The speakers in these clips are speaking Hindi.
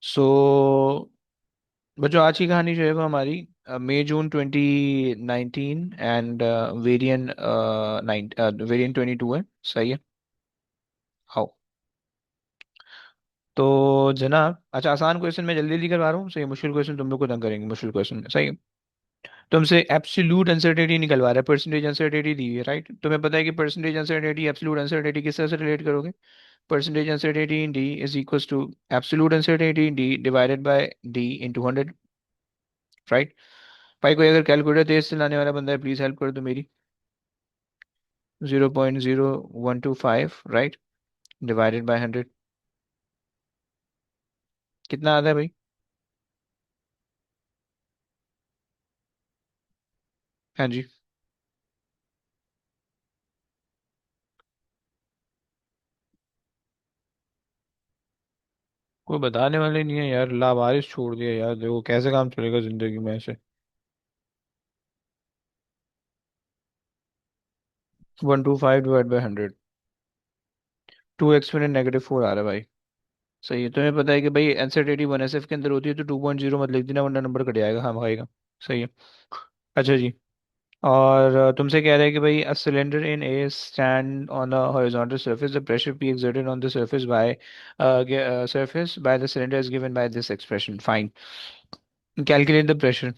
सो बच्चों, आज की कहानी जो है वो हमारी मई जून 2019 एंड वेरिएंट नाइन वेरिएंट 22 है। सही है। आओ। तो जनाब, अच्छा, आसान क्वेश्चन मैं जल्दी जल्दी करवा रहा हूँ। सही है, मुश्किल क्वेश्चन तुम लोग को तंग करेंगे मुश्किल क्वेश्चन में। सही है। तुमसे एब्सोल्यूट अनसर्टेनिटी निकलवा रहा है, परसेंटेज अनसर्टेनिटी दी हुई है, राइट? तुम्हें पता है कि परसेंटेज अनसर्टेनिटी एब्सोल्यूट अनसर्टेनिटी किस तरह से रिलेट करोगे? Percentage uncertainty in D is equal to absolute uncertainty in D divided by D into 100, right? भाई, कोई अगर कैलकुलेटर तेज चलाने वाला बंदा है, प्लीज हेल्प कर दो मेरी। 0.0125, राइट, डिवाइडेड बाय 100, कितना आता है भाई? हाँ जी। कोई बताने वाले नहीं है यार, लावारिस छोड़ दिया यार, देखो कैसे काम चलेगा जिंदगी में ऐसे। 125 डिवाइड बाई 100, 2 एक्सपोनेंट -4 आ रहा है भाई। सही है। तुम्हें पता है कि भाई एनसीईआरटी 1SF के अंदर होती है, तो 2.0 मत लिख देना वरना नंबर कट जाएगा, हाँ भाई का। सही है। अच्छा जी। और तुमसे कह रहा है कि भाई a cylinder in A stand on a horizontal surface, the pressure P exerted on the surface by the cylinder is given by this expression. Fine. Calculate the pressure.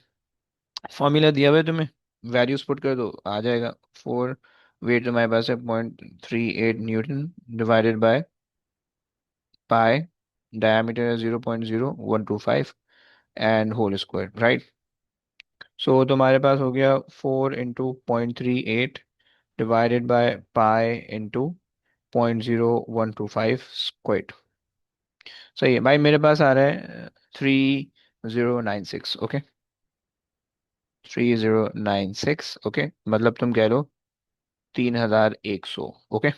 Formula दिया हुआ है तुम्हें, वैल्यूज पुट कर दो, आ जाएगा। 4, वेट तुम्हारे पास है 0.38 Newton, divided by pi, diameter है 0.0125 and whole square, right? So तुम्हारे पास हो गया 4 into 0.38 divided by pi into 0.0125 सही है भाई। मेरे पास आ रहा है 3096। ओके, 3096। ओके, मतलब तुम कह लो 3100। ओके।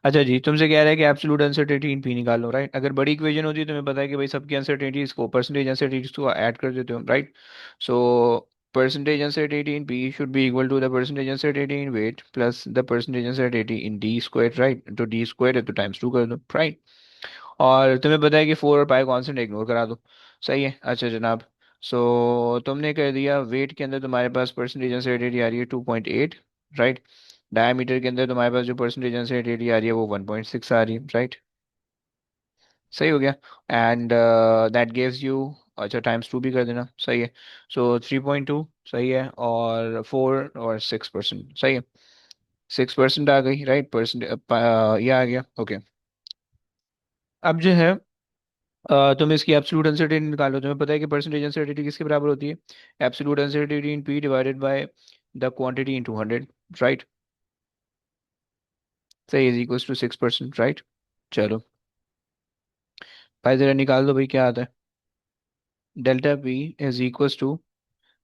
अच्छा जी, तुमसे कह रहा है कि एब्सोल्यूट अनसर्टेनिटी इन पी निकालो, राइट? अगर बड़ी इक्वेशन होती है, तुम्हें पता है कि भाई सबकी अनसर्टेनिटीज को, परसेंटेज अनसर्टेनिटीज को ऐड कर देते हो, right? So percentage uncertainty in P should be equal to the percentage uncertainty in weight plus the percentage uncertainty in D square, right? तो डी स्क्वायर है तो टाइम्स 2 कर दो, राइट? और तुम्हें पता है कि 4 और पाई कांस्टेंट इग्नोर करा दो। सही है। अच्छा जनाब, सो तुमने कर दिया वेट के अंदर, तुम्हारे पास परसेंटेज अनसर्टेनिटी आ रही है 2.8, राइट? डायमीटर के अंदर तुम्हारे पास जो परसेंटेज अनसर्टेनिटी आ रही है वो 1.6 आ रही है, राइट? सही हो गया। एंड दैट गिव्स यू, अच्छा, टाइम्स 2 भी कर देना। सही है। सो 3.2। सही है। और 4 और 6%। सही है। 6% आ गई, राइट? परसेंट ये आ गया। ओके। अब जो है तुम इसकी एब्सोल्यूट अनसर्टेनिटी निकालो। तुम्हें पता है कि परसेंटेज अनसर्टेनिटी किसके बराबर होती है? Absolute uncertainty in P divided by the quantity in 200, right? सही, इज इक्वल्स टू 6%, राइट? चलो भाई, जरा निकाल दो भाई, क्या आता है? Delta P is equals to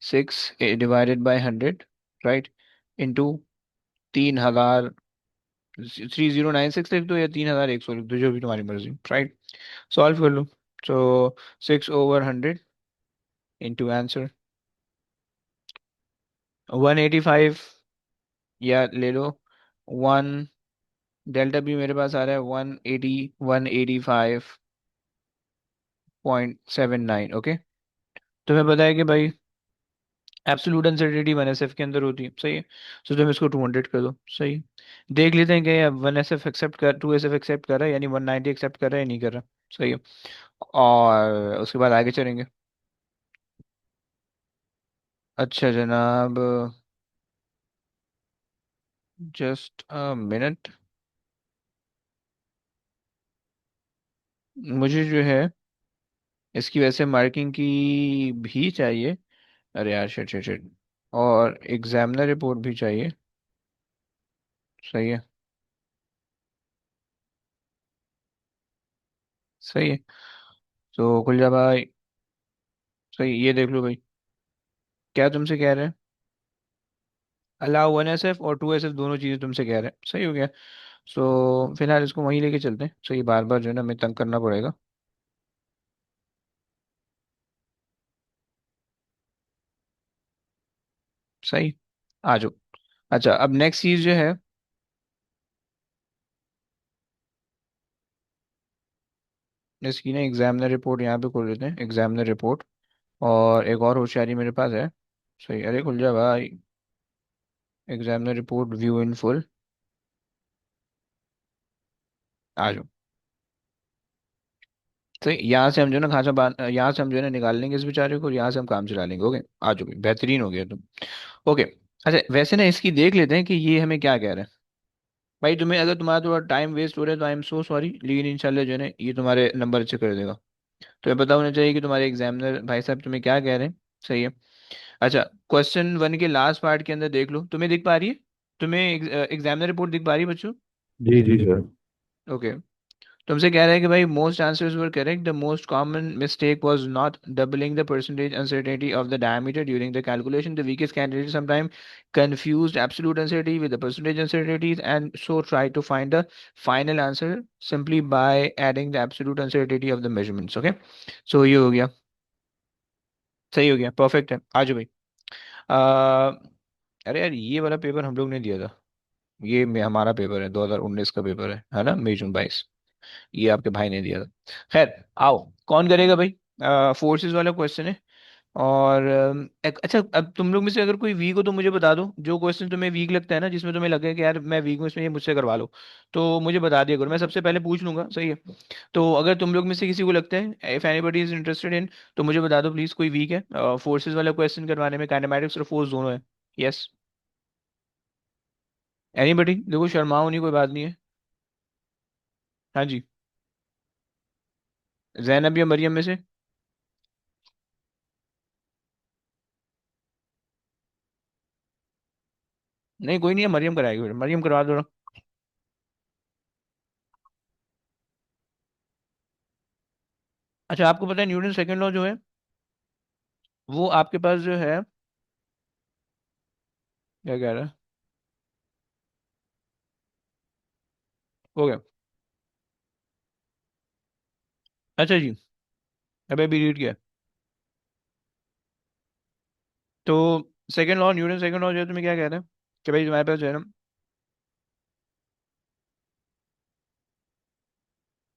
6 divided by 100, right, into 3000। 3096 लिख दो या 3100 लिख दो, जो भी तुम्हारी मर्जी, राइट? सॉल्व कर लो। सो 6/100 इंटू आंसर 185, या ले लो 1। डेल्टा बी मेरे पास आ रहा है 180, 185.79। ओके। तुम्हें पता है कि भाई एब्सोल्यूट अनसर्टेनिटी 1SF के अंदर होती है। सही है। तो तुम इसको 200 कर दो। सही है। देख लेते हैं कि 1SF एक्सेप्ट कर, 2SF एक्सेप्ट कर रहा है, यानी 190 एक्सेप्ट कर रहा है या नहीं कर रहा। सही है। और उसके बाद आगे चलेंगे। अच्छा जनाब, जस्ट अ मिनट। मुझे जो है इसकी वैसे मार्किंग की भी चाहिए। अरे यार, शिट शिट शिट। और एग्जामिनर रिपोर्ट भी चाहिए। सही है। सही है। तो कुलजा भाई, सही, ये देख लो भाई, क्या तुमसे कह रहे हैं? अलाउ 1SF और 2SF दोनों चीज़ें तुमसे कह रहे हैं। सही हो गया। सो फिलहाल इसको वहीं लेके चलते हैं। सही, बार बार जो है ना हमें तंग करना पड़ेगा। सही। आ जाओ। अच्छा, अब नेक्स्ट चीज़ जो है, इसकी ना एग्जामिनर रिपोर्ट यहाँ पे खोल लेते हैं, एग्जामिनर रिपोर्ट। और एक और होशियारी मेरे पास है। सही, अरे खुल जा भाई। Examiner report view in full. आ जाओ। तो यहाँ से हम जो है ना खासा बात, यहाँ से हम जो है ना निकाल लेंगे इस बेचारे को, और यहाँ से हम काम चला लेंगे। ओके, आ जाओ भाई, बेहतरीन हो गया तुम। ओके। अच्छा वैसे ना इसकी देख लेते हैं कि ये हमें क्या कह रहा है। भाई तुम्हें अगर तुम्हारा थोड़ा टाइम वेस्ट हो रहा है तो आई एम सो सॉरी, लेकिन इंशाल्लाह जो है ना ये तुम्हारे नंबर अच्छे कर देगा। तुम्हें पता होना चाहिए कि तुम्हारे एग्जामिनर भाई साहब तुम्हें क्या कह रहे हैं। सही है। अच्छा, क्वेश्चन वन के लास्ट पार्ट के अंदर देख लो, तुम्हें दिख पा रही है? तुम्हें एग्जामिनर रिपोर्ट दिख पा रही है बच्चों? जी जी सर। ओके। तुमसे कह रहा है कि भाई most answers were correct, the most common mistake was not doubling the percentage uncertainty of the diameter during the calculation, the weakest candidate sometime confused absolute uncertainty with the percentage uncertainties and so try to find the final answer simply by adding the absolute uncertainty of the measurements. Okay, so ये हो गया। सही हो गया, परफेक्ट है। आ जाओ भाई। अरे यार ये वाला पेपर हम लोग ने दिया था। ये हमारा पेपर है, 2019 का पेपर है ना, मई जून 22। ये आपके भाई ने दिया था। खैर आओ, कौन करेगा भाई? फोर्सेस वाला क्वेश्चन है। और अच्छा, अब तुम लोग में से अगर कोई वीक हो तो मुझे बता दो, जो क्वेश्चन तुम्हें वीक लगता है ना, जिसमें तुम्हें लगे कि यार मैं वीक हूँ इसमें, ये मुझसे करवा लो। तो मुझे बता दिया करो, मैं सबसे पहले पूछ लूंगा। सही है। तो अगर तुम लोग में से किसी को लगता है, if anybody is interested in, तो मुझे बता दो प्लीज, कोई वीक है फोर्सेस वाला क्वेश्चन करवाने में? काइनेमेटिक्स और फोर्स दोनों है। यस। एनीबडी, देखो शर्माओ नहीं, कोई बात नहीं है। हाँ जी। जैनब या मरियम में से? नहीं कोई नहीं है, मरियम कराएगी, फिर मरियम करवा दो। अच्छा, आपको पता है न्यूटन सेकंड लॉ जो है, वो आपके पास जो है, क्या कह रहा है? हो गया। अच्छा जी। अबे अभी रीड किया। तो second law, Newton second law जो है, तुम्हें क्या कहता है कि भाई तुम्हारे पास जो है ना,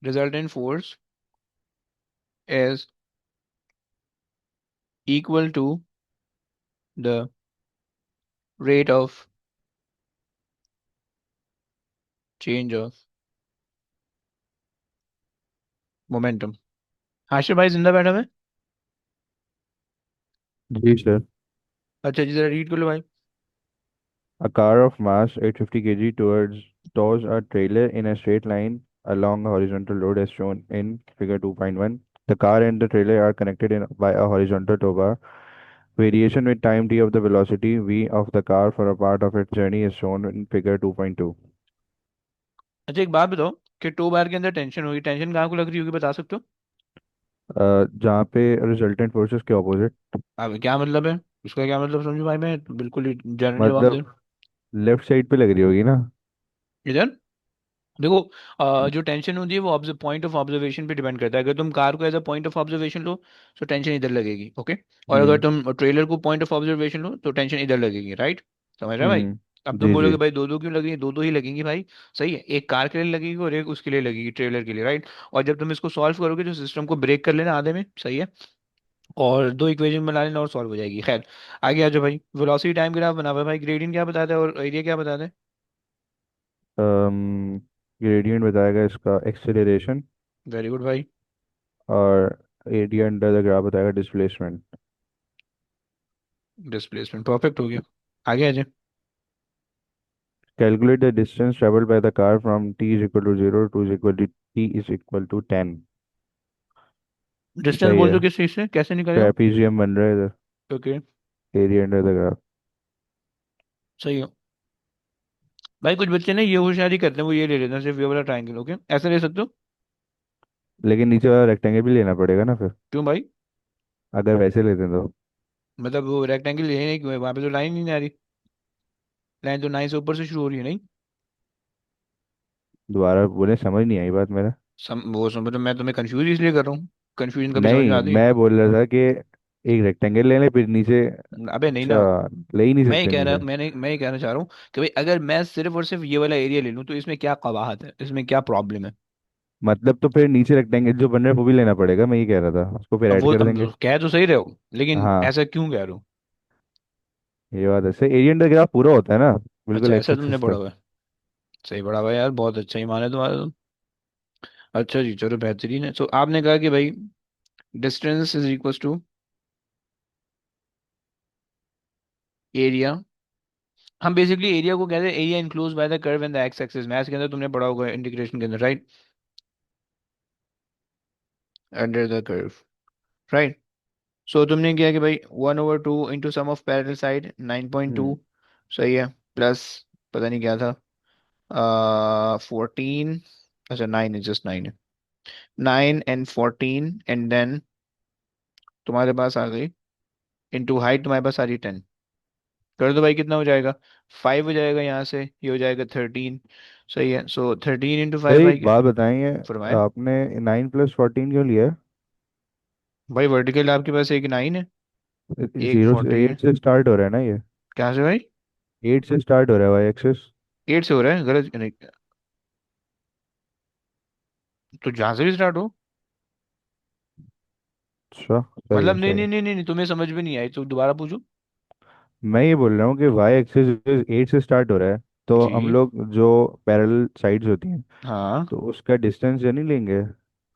resultant force is equal to the rate of change of momentum. Hashir भाई जिंदा बैठा है? जी सर। अच्छा जी, जरा रीड कर लो भाई। A car of mass 850 kg tows a trailer in a straight line along a horizontal road as shown in figure 2.1. The car and the trailer are connected by a horizontal tow bar. Variation with time t of the velocity v of the car for a part of its journey is shown in figure 2.2. अच्छा एक बात बताओ, कि टो बार के अंदर टेंशन होगी, टेंशन कहाँ को लग रही होगी, बता सकते हो? जहाँ पे रिजल्टेंट फोर्सेस के ऑपोजिट। अब क्या मतलब है? उसका क्या मतलब समझो भाई, मैं बिल्कुल ही जनरल जवाब दे। मतलब लेफ्ट साइड पे लग रही होगी ना। इधर देखो, जो टेंशन होती है वो पॉइंट ऑफ ऑब्जर्वेशन पे डिपेंड करता है। अगर तुम कार को as a point of observation लो तो टेंशन इधर लगेगी। ओके। और अगर हम्म। तुम ट्रेलर को पॉइंट ऑफ ऑब्जर्वेशन लो तो टेंशन इधर लगेगी। राइट? समझ रहे हो भाई? अब तुम जी जी। बोलोगे भाई दो दो क्यों लगेंगी, दो दो ही लगेंगी भाई। सही है, एक कार के लिए लगेगी और एक उसके लिए लगेगी, ट्रेलर के लिए। राइट? और जब तुम इसको सॉल्व करोगे तो सिस्टम को ब्रेक कर लेना आधे में। सही है। और दो इक्वेशन बना लेना और सॉल्व हो जाएगी। खैर, आगे आ जाओ भाई। वेलोसिटी टाइम ग्राफ बना हुआ है भाई, ग्रेडियंट क्या बताता है और एरिया क्या बताता है? ग्रेडियंट बताएगा इसका एक्सेलरेशन, वेरी गुड भाई। और एरिया अंडर द ग्राफ बताएगा डिस्प्लेसमेंट। डिस्प्लेसमेंट परफेक्ट हो गया। आगे आ जाए। Calculate the distance traveled by the car from t is equal to 0 to is equal to t is equal to 10. Distance सही बोल है। दो किस चीज से, कैसे निकलेगा? ट्रेपीजियम बन रहा है इधर। Okay. Area under the graph. सही है। भाई कुछ बच्चे ना ये होशियारी करते हैं, वो ये ले लेते हैं सिर्फ ये वाला ट्रायंगल। ओके, ऐसे ले सकते हो? लेकिन नीचे वाला रेक्टेंगल भी लेना पड़ेगा ना फिर, क्यों भाई? अगर वैसे लेते हैं तो। मतलब वो रेक्टेंगल लेने नहीं क्यों है, वहां पे तो लाइन ही नहीं आ रही। लाइन तो नाइन से ऊपर से शुरू हो रही है नहीं? दोबारा बोले, समझ नहीं आई बात मेरा। वो समझ, तो मैं तुम्हें कंफ्यूज इसलिए कर रहा हूँ। कंफ्यूजन कभी समझ में नहीं, आती है? मैं बोल रहा था कि एक रेक्टेंगल ले लें फिर नीचे। अबे नहीं ना। अच्छा, ले ही नहीं सकते नीचे। मैं ये कहना चाह रहा हूँ कि भाई अगर मैं सिर्फ और सिर्फ ये वाला एरिया ले लूँ तो इसमें क्या कबाहत है, इसमें क्या प्रॉब्लम है? मतलब तो फिर नीचे रेक्टेंगल जो बन रहा है वो भी लेना पड़ेगा, मैं ये कह रहा था, उसको फिर अब ऐड वो कर अब देंगे। कह तो सही रहे हो, लेकिन हाँ, ऐसा क्यों कह रहे हो? ये बात है, सही एरिया अंडर ग्राफ पूरा होता है ना, बिल्कुल अच्छा, एक्स ऐसा तुमने एक्सिस पढ़ा पे। हुआ है। सही पढ़ा हुआ है यार, बहुत अच्छा ही माने तुम्हारा तो। अच्छा जी, चलो बेहतरीन है। तो आपने कहा कि भाई distance is equal to area. हम बेसिकली एरिया को कहते हैं area enclose by the curve and the X axis. Maths के अंदर तुमने पढ़ा होगा, इंटीग्रेशन के अंदर, right? Under the curve, right? So तुमने किया कि भाई 1/2 into sum of parallel side 9.2। Hmm. सही है। प्लस पता नहीं क्या था, 14। अच्छा, 9 है, जस्ट 9 है। 9 and 14, एंड देन तुम्हारे पास आ गई इंटू हाइट, तुम्हारे पास आ रही 10। कर दो भाई, कितना हो जाएगा? 5 हो जाएगा यहाँ से, ये हो जाएगा 13। सही है। सो 13 into 5 भाई भाई एक बात बताएंगे, फरमाए। आपने 9+14 क्यों लिया भाई वर्टिकल आपके पास एक 9 है, है? एक जीरो से 14 है। 8 से स्टार्ट हो रहा है ना ये? क्या से भाई? 8 से स्टार्ट हो रहा है भाई एक्सेस। 8 से हो रहा है? गलत नहीं। तो जहाँ से भी स्टार्ट हो। अच्छा, सही मतलब है नहीं सही नहीं है। नहीं नहीं नहीं, तुम्हें समझ में नहीं आई तो दोबारा पूछो। मैं ये बोल रहा हूँ कि वाई एक्सेस 8 से स्टार्ट हो रहा है, तो हम जी। लोग जो पैरेलल साइड्स होती हैं, हाँ, तो उसका डिस्टेंस जो नहीं लेंगे?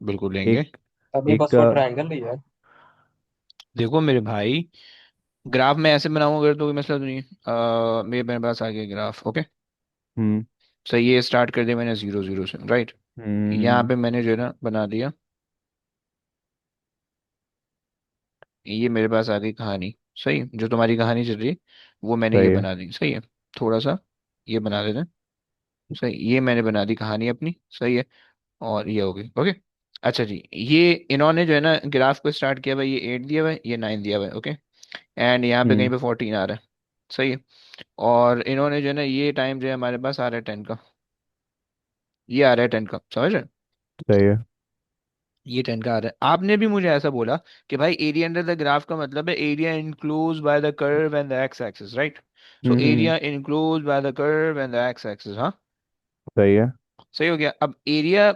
बिल्कुल लेंगे। एक अभी एक बस वो ट्रायंगल ही है। देखो मेरे भाई, ग्राफ में ऐसे बनाऊंगा अगर तो कोई मसला तो नहीं है। मेरे पास आ गया ग्राफ, ओके। हम्म सही, ये स्टार्ट कर दिया मैंने 0 0 से, राइट? यहाँ हम्म पे मैंने जो है ना बना दिया, ये मेरे पास आ गई कहानी। सही, जो तुम्हारी कहानी चल रही है वो मैंने ये सही है। बना दी। सही है। थोड़ा सा ये बना देते हैं। सही, ये मैंने बना दी कहानी अपनी। सही है। और ये हो गई, ओके। अच्छा जी, ये इन्होंने जो है ना ग्राफ को स्टार्ट किया भाई, ये 8 दिया हुआ है, ये 9 दिया हुआ है, ओके। एंड यहाँ पे कहीं हम्म पे 14 आ रहा है। सही है। और इन्होंने जो है ना ये टाइम जो है हमारे पास आ रहा है 10 का, ये आ रहा है 10 का, समझ रहे हैं? सही है। ये 10 का आ रहा है। आपने भी मुझे ऐसा बोला कि भाई एरिया अंडर द ग्राफ का मतलब है area enclose by the curve and the X axis, right? So hmm. Area enclose by the curve and the X axis, हाँ। सही है। सही हो गया। अब एरिया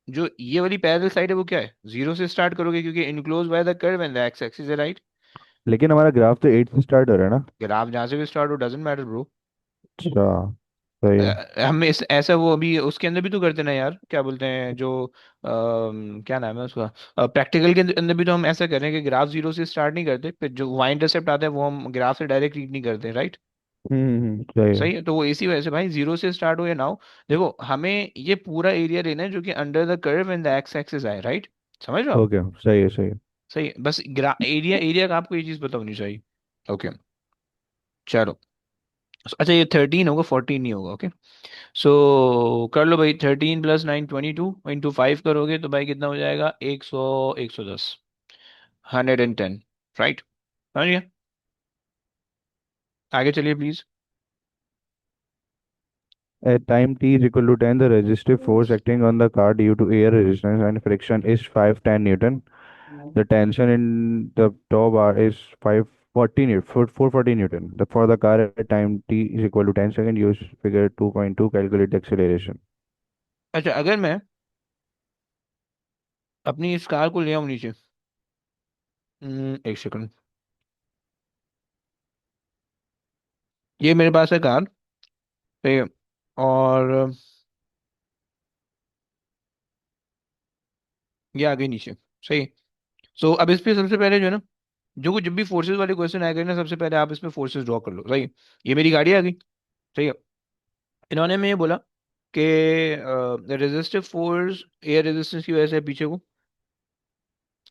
जो ये वाली पैरेलल साइड है वो क्या है? 0 से स्टार्ट करोगे क्योंकि enclose by the curve and the X axis है, राइट? लेकिन हमारा ग्राफ तो 8 से स्टार्ट हो रहा है ना? ग्राफ जहाँ से भी स्टार्ट हो, डजेंट मैटर ब्रो। अच्छा, सही है। हम इस ऐसा वो अभी उसके अंदर भी तो करते ना यार, क्या बोलते हैं जो क्या नाम है उसका, प्रैक्टिकल के अंदर भी तो हम ऐसा कर रहे हैं कि ग्राफ 0 से स्टार्ट नहीं करते, फिर जो वाई इंटरसेप्ट आता है वो हम ग्राफ से डायरेक्ट रीड नहीं करते, राइट? सही है। सही है। तो वो इसी वजह से भाई 0 से स्टार्ट हो या ना हो, देखो हमें ये पूरा एरिया लेना है जो कि under the curve and the X axis आए, राइट? समझ रहे हो आप? ओके, सही है सही है। सही है। बस ग्रा एरिया एरिया का आपको ये चीज़ पता होनी चाहिए। ओके, चलो। अच्छा, ये 13 होगा, 14 नहीं होगा, ओके। सो कर लो भाई, 13 + 9 22 इंटू 5 करोगे तो भाई कितना हो जाएगा? 100, 110, 110, राइट? समझ गया? आगे चलिए please. At time t is equal to 10, the resistive force acting on the car due to air resistance and friction is 510 Newton. The tension in the tow bar is 540 Newton, 440 Newton. For the car at time t is equal to 10 second, use figure 2.2, calculate the acceleration. अच्छा, अगर मैं अपनी इस कार को ले आऊं नीचे, एक सेकंड। ये मेरे पास है कार, ठीक है। और ये आ गई नीचे, सही। सो अब इस पे सबसे पहले जो है ना, जो कुछ जब भी फोर्सेस वाले क्वेश्चन आएगा ना, सबसे पहले आप इसमें फोर्सेस ड्रॉ कर लो, सही। ये मेरी गाड़ी आ गई, सही है। इन्होंने मैं ये बोला कि रेजिस्टिव फोर्स एयर रेजिस्टेंस की वजह से है पीछे को,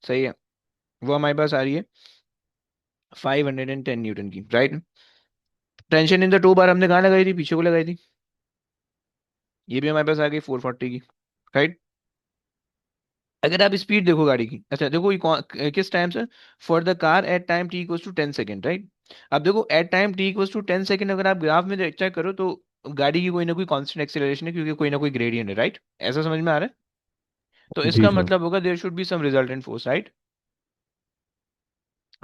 सही है। वो हमारे पास आ रही है 510 न्यूटन की, right? Tension in the two bar हमने कहाँ लगाई थी? पीछे को लगाई थी। ये भी हमारे पास आ गई 440 की, राइट? अगर आप स्पीड देखो गाड़ी की, अच्छा देखो ये किस टाइम से, for the car at time t equals to 10 second, right? अब देखो at time t equals to 10 second, अगर आप ग्राफ में चेक करो तो गाड़ी की कोई ना कोई कांस्टेंट एक्सेलरेशन है, क्योंकि कोई ना कोई ग्रेडियंट है, राइट? ऐसा समझ में आ रहा है? तो जी इसका सर। मतलब होगा there should be some resultant force, right?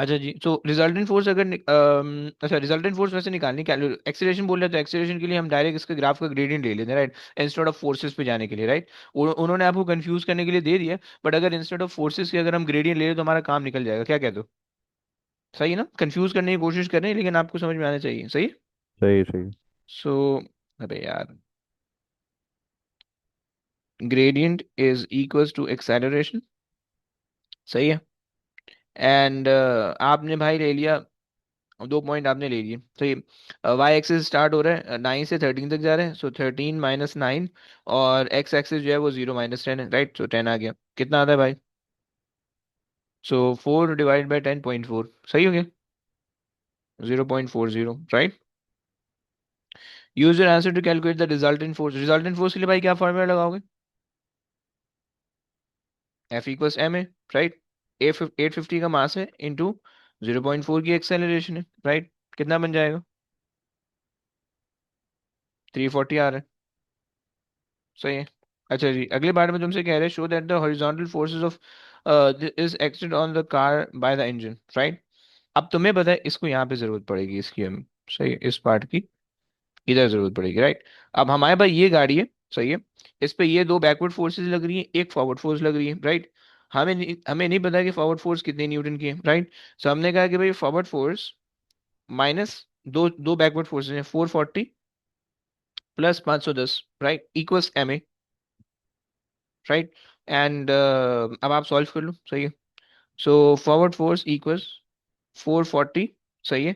अच्छा जी, तो रिजल्टेंट फोर्स अगर अच्छा रिजल्टेंट फोर्स वैसे निकालनी क्या, एक्सीलरेशन बोल रहे हैं तो एक्सीलरेशन के लिए हम डायरेक्ट इसके ग्राफ का ग्रेडियंट ले लेते हैं, राइट, इंस्टेड ऑफ फोर्सेस पे जाने के लिए, राइट। उन्होंने आपको कंफ्यूज करने के लिए दे दिया, बट अगर इंस्टेड ऑफ फोर्सेस के अगर हम ग्रेडियंट ले लें तो हमारा काम निकल जाएगा, क्या कहते हो? सही है ना, कंफ्यूज करने की कोशिश कर रहे हैं लेकिन आपको समझ में आना चाहिए, सही है। सही सही। सो अबे यार, gradient is equals to acceleration, सही है। एंड आपने भाई ले लिया, 2 पॉइंट आपने ले लिए, सही है। वाई एक्सिस स्टार्ट हो रहा है 9 से 13 तक जा रहे हैं, सो 13 - 9, और एक्स एक्सिस जो है वो 0 - 10 है, राइट, सो 10 आ गया, कितना आता है भाई? सो 4 / 10.4, सही हो गया, 0.40, right. Use your answer to calculate the resultant force, resultant force के लिए भाई क्या फॉर्मूला लगाओगे? F = ma, right. 850 का मास है इंटू 0.4 की एक्सेलरेशन है, राइट, कितना बन जाएगा? 340 आ रहा है, सही है। अच्छा जी, अगले बार में तुमसे कह रहे हैं show that the horizontal forces of is acted on the car by the engine, right. अब तुम्हें पता है इसको यहाँ पे जरूरत पड़ेगी इसकी, हमें, सही है, इस पार्ट की इधर जरूरत पड़ेगी, राइट। अब हमारे पास ये गाड़ी है, सही है, इस पे ये दो बैकवर्ड फोर्सेस लग रही है, एक फॉरवर्ड फोर्स लग रही है, राइट। हमें नहीं पता कि फॉरवर्ड फोर्स कितने न्यूटन की है, राइट। सो हमने कहा कि भाई फॉरवर्ड फोर्स माइनस दो दो बैकवर्ड फोर्सेस हैं, 440 plus 510, right, equals ma, right. And अब आप सॉल्व कर लो, सही है। सो फॉरवर्ड फोर्स इक्वल्स 440, सही है,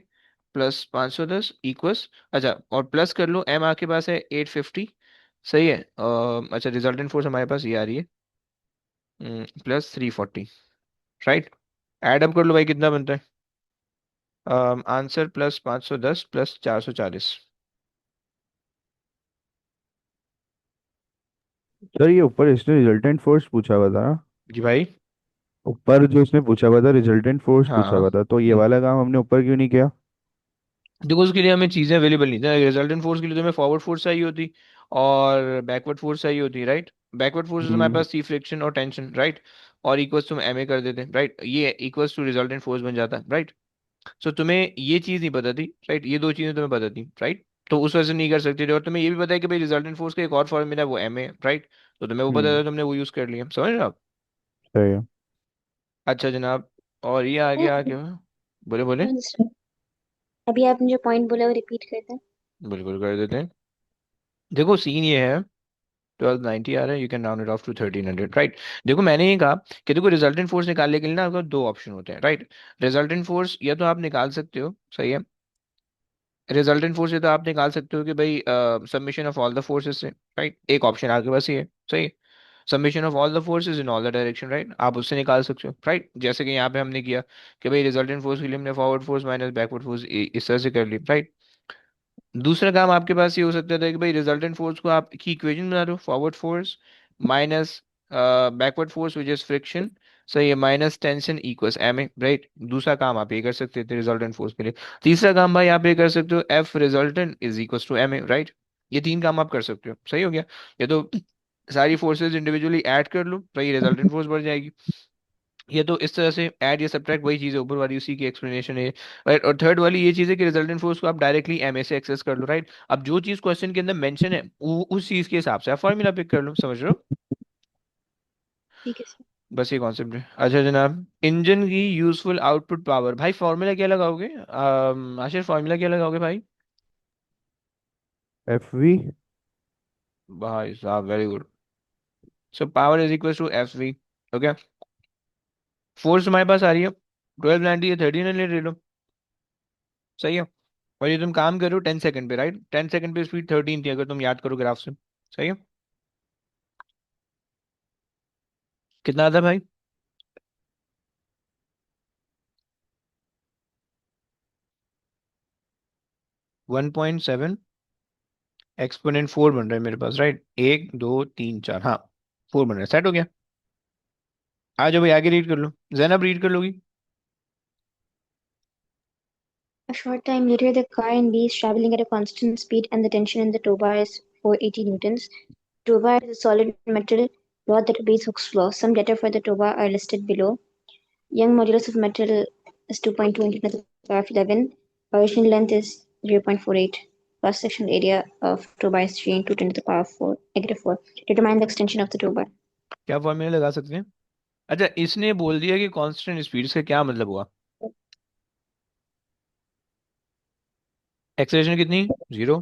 प्लस 510 इक्वल्स, अच्छा और प्लस कर लो, एम आपके पास है 850, सही है। अच्छा रिजल्टेंट फोर्स हमारे पास ये आ रही है प्लस 340, राइट। एड अप कर लो भाई, कितना बनता है? Answer plus 510 plus 440। सर ये ऊपर इसने रिजल्टेंट फोर्स पूछा हुआ था ना? जी भाई। ऊपर जो इसने पूछा हुआ था रिजल्टेंट फोर्स पूछा हाँ। हुआ था, तो ये वाला काम हमने ऊपर क्यों नहीं किया? देखो उसके लिए हमें चीज़ें अवेलेबल नहीं थी, रिजल्टेंट फोर्स के लिए तो हमें फॉरवर्ड फोर्स चाहिए होती और बैकवर्ड फोर्स चाहिए होती, राइट। बैकवर्ड फोर्स हमारे हम्म। पास थी फ्रिक्शन और टेंशन, राइट, और इक्वल्स तुम एम ए कर देते, राइट, ये इक्वल्स टू रिजल्टेंट फोर्स बन जाता है, राइट। सो तुम्हें ये चीज़ नहीं पता थी, राइट, ये दो चीज़ें तुम्हें पता थी, राइट, तो उस वजह से नहीं कर सकते थे, और तुम्हें ये भी पता है कि भाई रिजल्टेंट फोर्स का एक और फॉर्मूला है वो एम ए, राइट, तो तुम्हें वो पता हम्म। था, तुमने वो यूज़ कर लिया, समझ रहे हो आप? सही है। अच्छा जनाब, और ये आगे आगे बोले बोले। अभी आपने जो पॉइंट बोला वो रिपीट कर दें। बिल्कुल कर देते हैं। देखो सीन ये है, 1290 आ रहा है, you can round it off to 1300, right. देखो मैंने ये कहा कि देखो रिजल्टेंट फोर्स निकालने के लिए ना आपको दो ऑप्शन होते हैं, राइट। रिजल्टेंट फोर्स या तो आप निकाल सकते हो, सही है, रिजल्टेंट फोर्स ये तो आप निकाल सकते हो कि भाई submission of all the forces से, राइट, एक ऑप्शन आपके पास ये है, सही है, submission of all the forces in all the direction, right, आप उससे निकाल सकते हो, राइट, जैसे कि यहाँ पे हमने किया कि भाई रिजल्टेंट फोर्स के लिए हमने forward force minus backward force इस तरह से कर ली, राइट। दूसरा काम आपके पास ये हो सकता था कि भाई रिजल्टेंट फोर्स को आप की इक्वेशन बना दो, forward force minus backward force which is friction, सही है, minus tension equals m a, right. दूसरा काम आप ये कर सकते थे रिजल्टेंट फोर्स के लिए। तीसरा काम भाई आप ये कर सकते हो, F resultant is equals to m a, right. ये तीन काम आप कर सकते हो, सही हो गया। ये तो सारी फोर्सेज इंडिविजुअली ऐड कर लो, तो ये रिजल्टेंट फोर्स बढ़ जाएगी। ये तो इस तरह से ऐड या सब्ट्रैक्ट वही चीज़ है, ऊपर वाली उसी की एक्सप्लेनेशन है, राइट। और थर्ड वाली ये चीज़ है कि रिजल्टेंट फोर्स को आप डायरेक्टली एमए से एक्सेस कर लो, राइट। अब जो चीज़ क्वेश्चन के अंदर मेंशन है उस चीज़ के हिसाब से आप फॉर्मूला पिक कर लो, समझ रहे हो? ठीक है सर। बस ये कॉन्सेप्ट है। अच्छा जनाब, इंजन की यूजफुल आउटपुट पावर, भाई फॉर्मूला क्या लगाओगे? आशिर फॉर्मूला क्या लगाओगे भाई? F V. भाई साहब very good. So power is equal to F V, okay. Force हमारे पास आ रही है 1290 या 1300 ले लो, सही है। और ये तुम काम करो 10 सेकंड पे, राइट, 10 सेकंड पे स्पीड 13 थी अगर तुम याद करो ग्राफ से, सही है। कितना आता है भाई? 1.7 एक्सपोनेंट 4 बन रहा है मेरे पास, राइट, 1 2 3 4, हाँ 4 बन रहा है, सेट हो गया। आ जाओ भाई आगे रीड कर लो, जैनब रीड कर लोगी? A short time later, the car and B is traveling at a constant speed, and the tension in the tow bar is 480 newtons. Tow bar is a solid metal rod that obeys Hooke's law. Some data for the tow bar are listed below. Young modulus of metal is 2.2 into 10 to the power of 11. Original length is 0.48. Cross-sectional area of tuba is 3 into 10 to the power of 4, -4. Determine the extension of the tuba. क्या फॉर्मूला लगा सकते हैं? अच्छा, इसने बोल दिया कि कांस्टेंट स्पीड से क्या मतलब हुआ? एक्सेलरेशन कितनी? 0।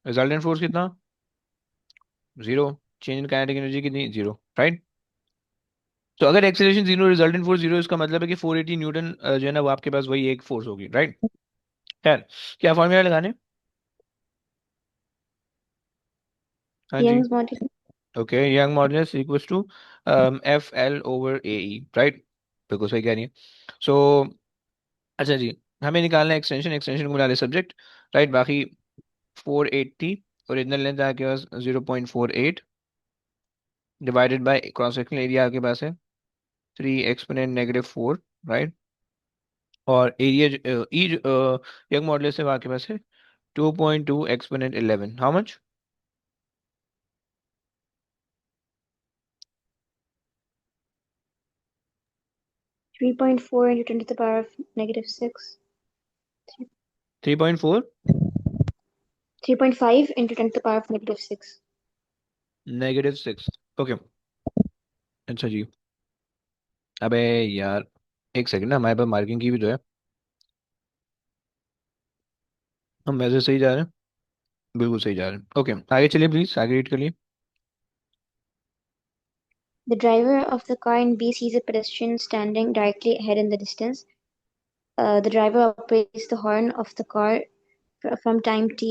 रिजल्टेंट फोर्स कितना? 0। चेंज इन काइनेटिक एनर्जी कितनी? 0, राइट? तो अगर एक्सेलरेशन 0, रिजल्टेंट फोर्स 0, इसका मतलब है कि 480 न्यूटन जो है ना वो आपके पास वही एक फोर्स होगी, राइट? खैर, क्या फॉर्मूला लगाने? हाँ जी। Young's modulus. Okay, young modulus equals to F L over A E, right? बिल्कुल सही कह रही है। सो अच्छा जी, हमें निकालना है एक्सटेंशन। एक्सटेंशन को मिला ले सब्जेक्ट, राइट? बाकी 480 ओरिजिनल लेंथ आपके पास 0.48 divided by cross sectional area आपके पास है 3 एक्सपोनेंट -4, राइट? और एरिया ई यंग मॉडुलस से आपके पास है 2.2 exponent 11। How much? 3.4 into 10 to the power of -6. 3.4 3.5 into 10 to the power of -6. -6। Okay, अच्छा जी। अबे यार, एक सेकंड ना, हमारे पास मार्किंग की भी तो है। हम वैसे सही जा रहे हैं, बिल्कुल सही जा रहे हैं। ओके, आगे चलिए प्लीज, आगे रीड करिए। The driver of the car in B sees a pedestrian standing directly ahead in the distance. The driver operates the horn of the car from time t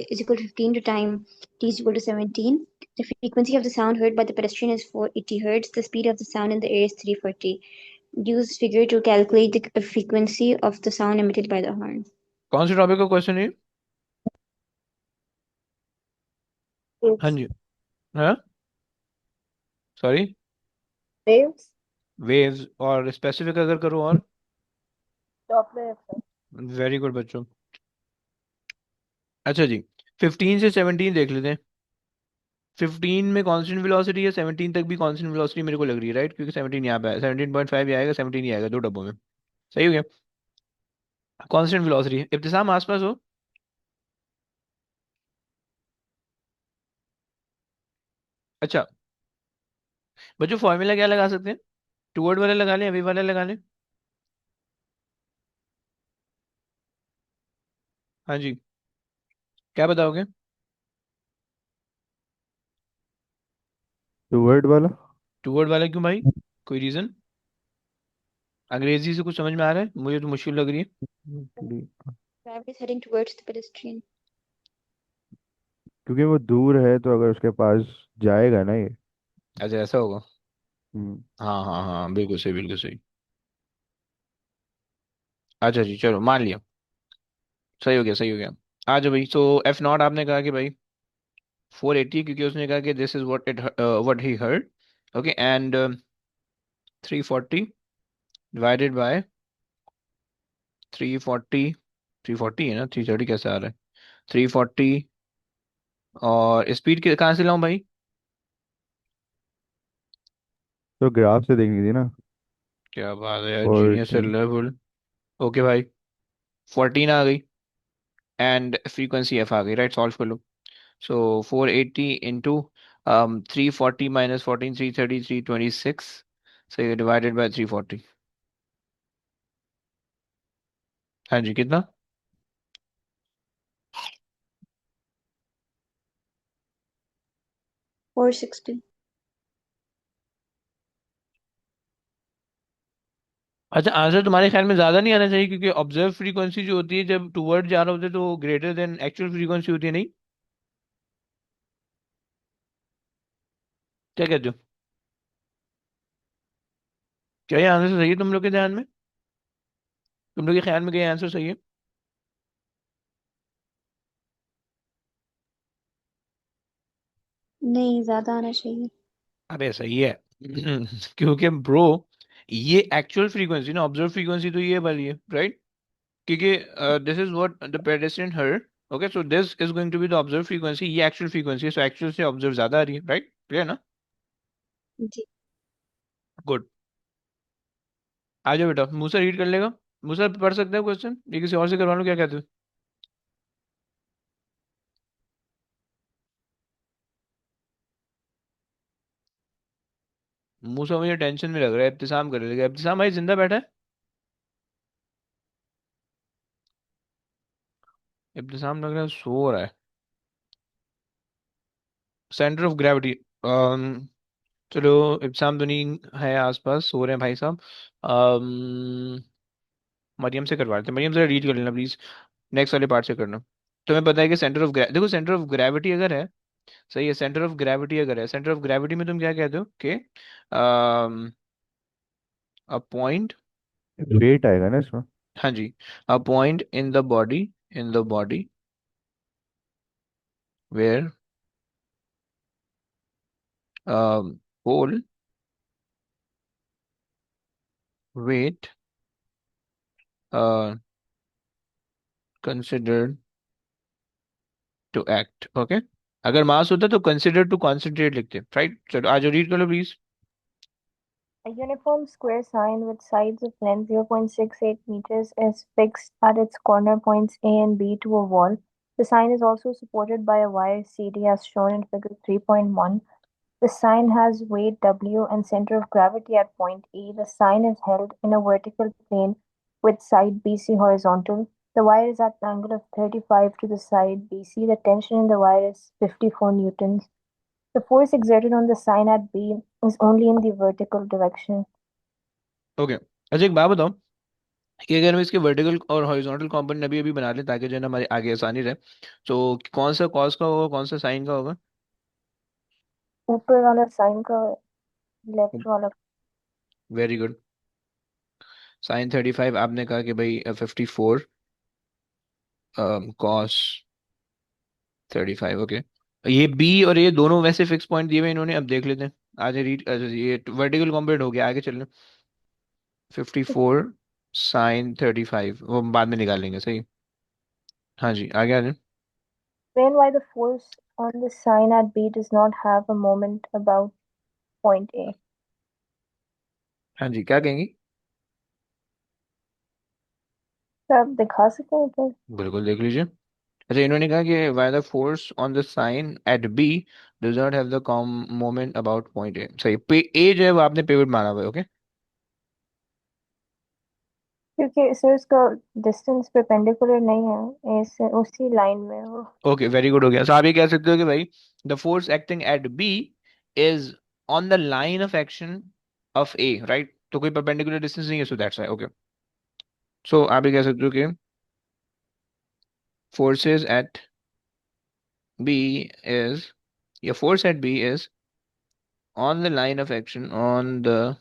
is equal to 15 to time t is equal to 17. The frequency of the sound heard by the pedestrian is 480 hertz. The speed of the sound in the air is 340. Use this figure to calculate the frequency of the sound emitted by the horn. कौन से टॉपिक का क्वेश्चन है? हाँ Waves. जी। हाँ, सॉरी। Waves. वेव्स, और स्पेसिफिक अगर करो और? Doppler effect. वेरी गुड बच्चों। अच्छा जी, 15 से 17 देख लेते हैं। 15 में कांस्टेंट वेलोसिटी है, 17 तक भी कांस्टेंट वेलोसिटी मेरे को लग रही है, राइट? क्योंकि 17 यहाँ पे है, 17.5 ही आएगा, 17 ही आएगा, दो डब्बों में। सही हो गया, कांस्टेंट वेलोसिटी। इब्तिसाम आसपास हो? अच्छा बच्चों, फॉर्मूला क्या लगा सकते हैं? टूवर्ड वाला लगा लें, अभी वाला लगा लें? हाँ जी, क्या बताओगे? टूवर्ड वाला। टूवर्ड वाला क्यों भाई? कोई रीजन? अंग्रेजी से कुछ समझ में आ रहा है? मुझे तो मुश्किल लग रही है। Driver is heading towards the pedestrian. क्योंकि वो दूर है तो अगर उसके पास जाएगा ना ये। अच्छा, ऐसा होगा। हम्म। हाँ हाँ हाँ, बिल्कुल सही, बिल्कुल सही। अच्छा जी, चलो मान लिया, सही हो गया, सही हो गया। आ जाओ भाई। तो एफ नॉट आपने कहा कि भाई 480, क्योंकि उसने कहा कि this is what he heard. Okay, and 340 divided by 340। 340 है ना, 330 कैसे आ रहा है? 340, और स्पीड कहाँ से लाऊं भाई? तो ग्राफ से देखनी थी ना। क्या बात है यार, और जीनियस लेवल। ओके भाई, 14 आ गई, एंड फ्रीक्वेंसी एफ आ गई, राइट? सॉल्व कर लो। सो 480 इंटू 340 माइनस 14, 330, 326, सही, डिवाइडेड बाय 340। हाँ जी, कितना? 460. अच्छा, आंसर तुम्हारे ख्याल में ज्यादा नहीं आना चाहिए? क्योंकि ऑब्जर्व फ्रीक्वेंसी जो होती है जब टूवर्ड जा रहा होता है तो ग्रेटर देन एक्चुअल फ्रीक्वेंसी होती है, नहीं? क्या कहते हो? क्या ये आंसर सही है तुम लोग के ध्यान में? तुम लोग के ख्याल में क्या ये आंसर सही है? नहीं, ज्यादा आना चाहिए। अबे सही है। क्योंकि ब्रो, ये एक्चुअल फ्रीक्वेंसी ना, ऑब्जर्व फ्रीक्वेंसी तो ये वाली है, राइट? क्योंकि this is what the pedestrian heard. Okay, so this is going to be the observe frequency, ये एक्चुअल फ्रीक्वेंसी है, सो एक्चुअल से ऑब्जर्व ज्यादा आ रही है, राइट? क्लियर ना? जी। गुड। आ जाओ बेटा, मुझसे रीड कर लेगा। मुझसे पढ़ सकते हो क्वेश्चन, ये किसी और से करवा लो, क्या कहते हो? मुझसे मुझे टेंशन में लग रहा है, इब्तिसाम कर लेगा। इब्तिसाम भाई जिंदा बैठा है? इब्तिसाम लग रहा है सो रहा है। Centre of gravity. चलो, इब्तिसाम तो नहीं है आसपास, सो रहे हैं भाई साहब। अम्म मरियम से करवा लेते हैं। मरियम जरा रीड कर लेना प्लीज, नेक्स्ट वाले पार्ट से करना। तुम्हें पता है कि सेंटर ऑफ देखो, सेंटर ऑफ ग्रेविटी अगर है, सही है, सेंटर ऑफ ग्रेविटी अगर है, सेंटर ऑफ ग्रेविटी में तुम क्या कहते हो कि अ पॉइंट, वेट आएगा ना इसमें। हाँ जी, a point in the body, in the body where whole weight considered to act, okay. अगर मास होता तो कंसिडर टू कॉन्सेंट्रेट लिखते, राइट। चलो आज रीड कर लो please. A uniform square sign with sides of length 0.68 meters is fixed at its corner points A and B to a wall. The sign is also supported by a wire CD as shown in figure 3.1. The sign has weight W and center of gravity at point E. The sign is held in a vertical plane with side BC horizontal. The wire is at an angle of 35 to the side BC. The tension in the wire is 54 newtons. The force exerted on the sign at B is only in the vertical direction. Okay, अच्छा एक बात बताओ कि अगर हम इसके वर्टिकल और हॉरिजॉन्टल कंपोनेंट अभी अभी बना लें ताकि जो है ना हमारे आगे आसानी रहे, तो कौन सा कॉस का होगा, कौन सा साइन का होगा? ऊपर वाला साइन का लेफ्ट वाला वेरी गुड। साइन 35, आपने कहा कि भाई 54 कॉस 35, ओके। ये बी और ये दोनों वैसे फिक्स पॉइंट दिए हुए इन्होंने, अब देख लेते हैं। आज रीड, ये वर्टिकल कंपोनेंट हो गया, आगे चल। 54 साइन 35 वो बाद में निकालेंगे, सही। हाँ जी, आगे आ जाए। explain why the force on the sign at B does not have a moment about point A. हाँ जी, क्या कहेंगी? तो आप दिखा सकते हैं क्या? बिल्कुल देख लीजिए। अच्छा, इन्होंने कहा कि why the force on the sign at B does not have the कॉम मोमेंट अबाउट पॉइंट ए, सही। पे ए जो है वो आपने पिवट माना हुआ है, ओके। क्योंकि सर इसका डिस्टेंस परपेंडिकुलर नहीं है इस उसी लाइन में है वो। ओके, वेरी गुड, हो गया। सो आप ये कह सकते हो कि भाई the force acting at B is on the line of action of A, right. तो कोई परपेंडिकुलर डिस्टेंस नहीं है, सो दैट्स ओके। सो आप ये कह सकते हो कि फोर्सेस एट बी इज, या force at B is on the line of action, on the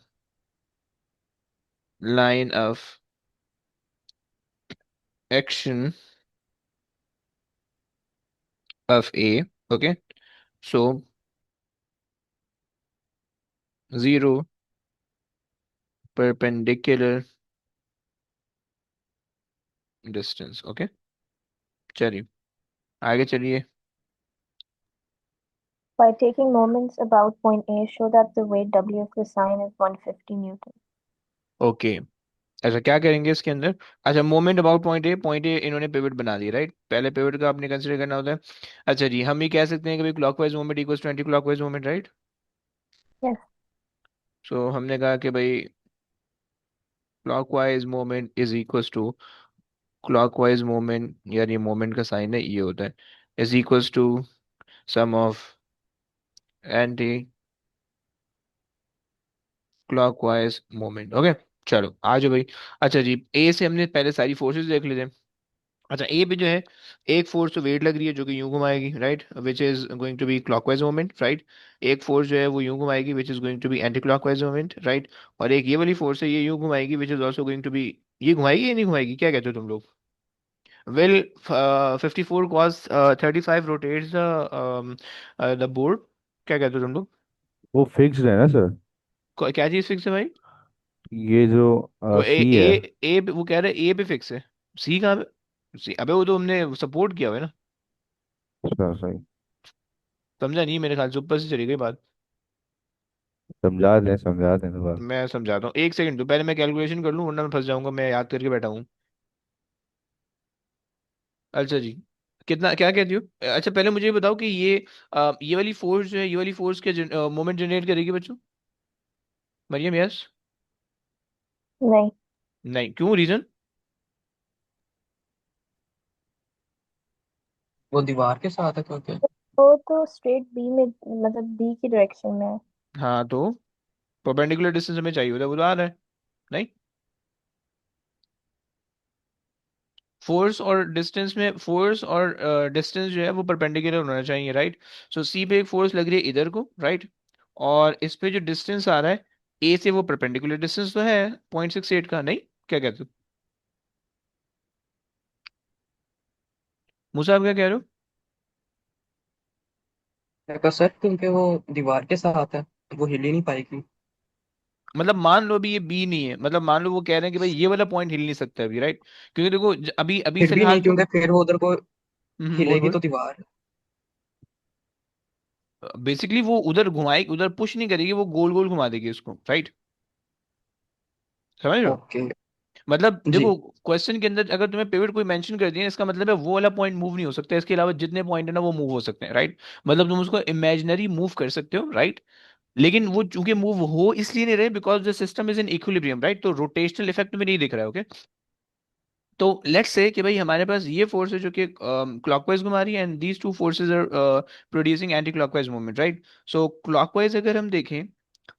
line of action of A, okay, so 0 perpendicular distance, okay। चलिए आगे चलिए। By taking moments about point A, show that the weight W of the sign is 150 Newton. Okay, अच्छा क्या करेंगे इसके अंदर? अच्छा, मोमेंट अबाउट पॉइंट ए इन्होंने पिवट बना दी, राइट। पहले पिवट का आपने कंसिडर करना होता है। अच्छा जी, हम ये कह सकते हैं कि भाई clockwise moment equals to anti clockwise moment, right. Yes. So हमने कहा कि भाई clockwise moment is equals to, clockwise moment यार ये मोमेंट का साइन है, ये होता है, is equals to sum of anti clockwise moment, okay. चलो आ जाओ भाई। अच्छा जी, ए से हमने पहले सारी फोर्सेस देख लेते हैं। अच्छा, ए पे जो है एक फोर्स तो वेट लग रही है जो कि यूं घुमाएगी, right, which is going to be clockwise moment, right. एक फोर्स जो है वो यूं घुमाएगी which is going to be anti clockwise moment, right. और एक ये वाली फोर्स है, ये यूं घुमाएगी which is also going to be, ये घुमाएगी या नहीं घुमाएगी, क्या कहते हो तुम लोग? Well, 54 cos 35 rotates the board, क्या कहते हो तुम लोग? वो फिक्स्ड है ना सर। क्या चीज फिक्स है भाई? ये जो वो सी है। वो कह रहे ए पे फिक्स है, सी कहाँ पे? सी, अबे वो तो हमने सपोर्ट किया हुआ है ना। अच्छा सही। समझा नहीं मेरे ख्याल से, ऊपर से चली गई बात। समझा दें दोबारा। मैं समझाता हूँ, एक सेकंड, तो पहले मैं कैलकुलेशन कर लूँ वरना मैं फंस जाऊंगा, मैं याद करके बैठा हूँ। अच्छा जी, कितना क्या कहती हो? अच्छा पहले मुझे ये बताओ कि ये वाली फोर्स जो है, ये वाली फोर्स क्या मोमेंट जनरेट करेगी बच्चों? मरियम, यस? नहीं, नहीं, क्यों, रीजन? वो दीवार के साथ है क्योंकि। तो स्ट्रेट बी में, मतलब बी की डायरेक्शन में है। हाँ तो परपेंडिकुलर डिस्टेंस हमें चाहिए होता है, वो तो आ रहा है। नहीं, फोर्स और डिस्टेंस जो है वो परपेंडिकुलर होना चाहिए, राइट? सो सी पे एक फोर्स लग रही है इधर को, राइट? और इस पे जो डिस्टेंस आ रहा है ए से, वो परपेंडिकुलर डिस्टेंस तो है 0.68 का, नहीं? क्या कहते हो मूसा, आप क्या कह रहे हो? मैं कहा सर क्योंकि वो दीवार के साथ है तो वो हिल ही नहीं पाएगी। मतलब मान लो अभी ये बी नहीं है, मतलब मान लो वो कह रहे हैं कि भाई ये वाला पॉइंट हिल नहीं सकता अभी, राइट? क्योंकि देखो अभी अभी फिर भी फिलहाल नहीं तो। क्योंकि फिर वो उधर को बोल हिलेगी बोल। तो दीवार। बेसिकली वो उधर घुमाएगी, उधर पुश नहीं करेगी, वो गोल गोल घुमा देगी उसको, राइट? समझ रहे हो? ओके। मतलब जी। देखो, क्वेश्चन के अंदर अगर तुम्हें पिवट कोई मेंशन कर दिया, इसका मतलब है वो वाला पॉइंट मूव नहीं हो सकता, इसके अलावा जितने पॉइंट है ना वो मूव हो सकते हैं, राइट? मतलब तुम उसको इमेजिनरी मूव कर सकते हो, राइट? लेकिन वो चूंकि मूव हो इसलिए नहीं रहे because the system is in equilibrium, right? तो रोटेशनल इफेक्ट में नहीं दिख रहा है, ओके? तो लेट्स से कि भाई हमारे पास ये फोर्स है जो कि क्लॉकवाइज घुमा रही है, and these two forces are producing anti clockwise movement, right? So clockwise अगर हम देखें,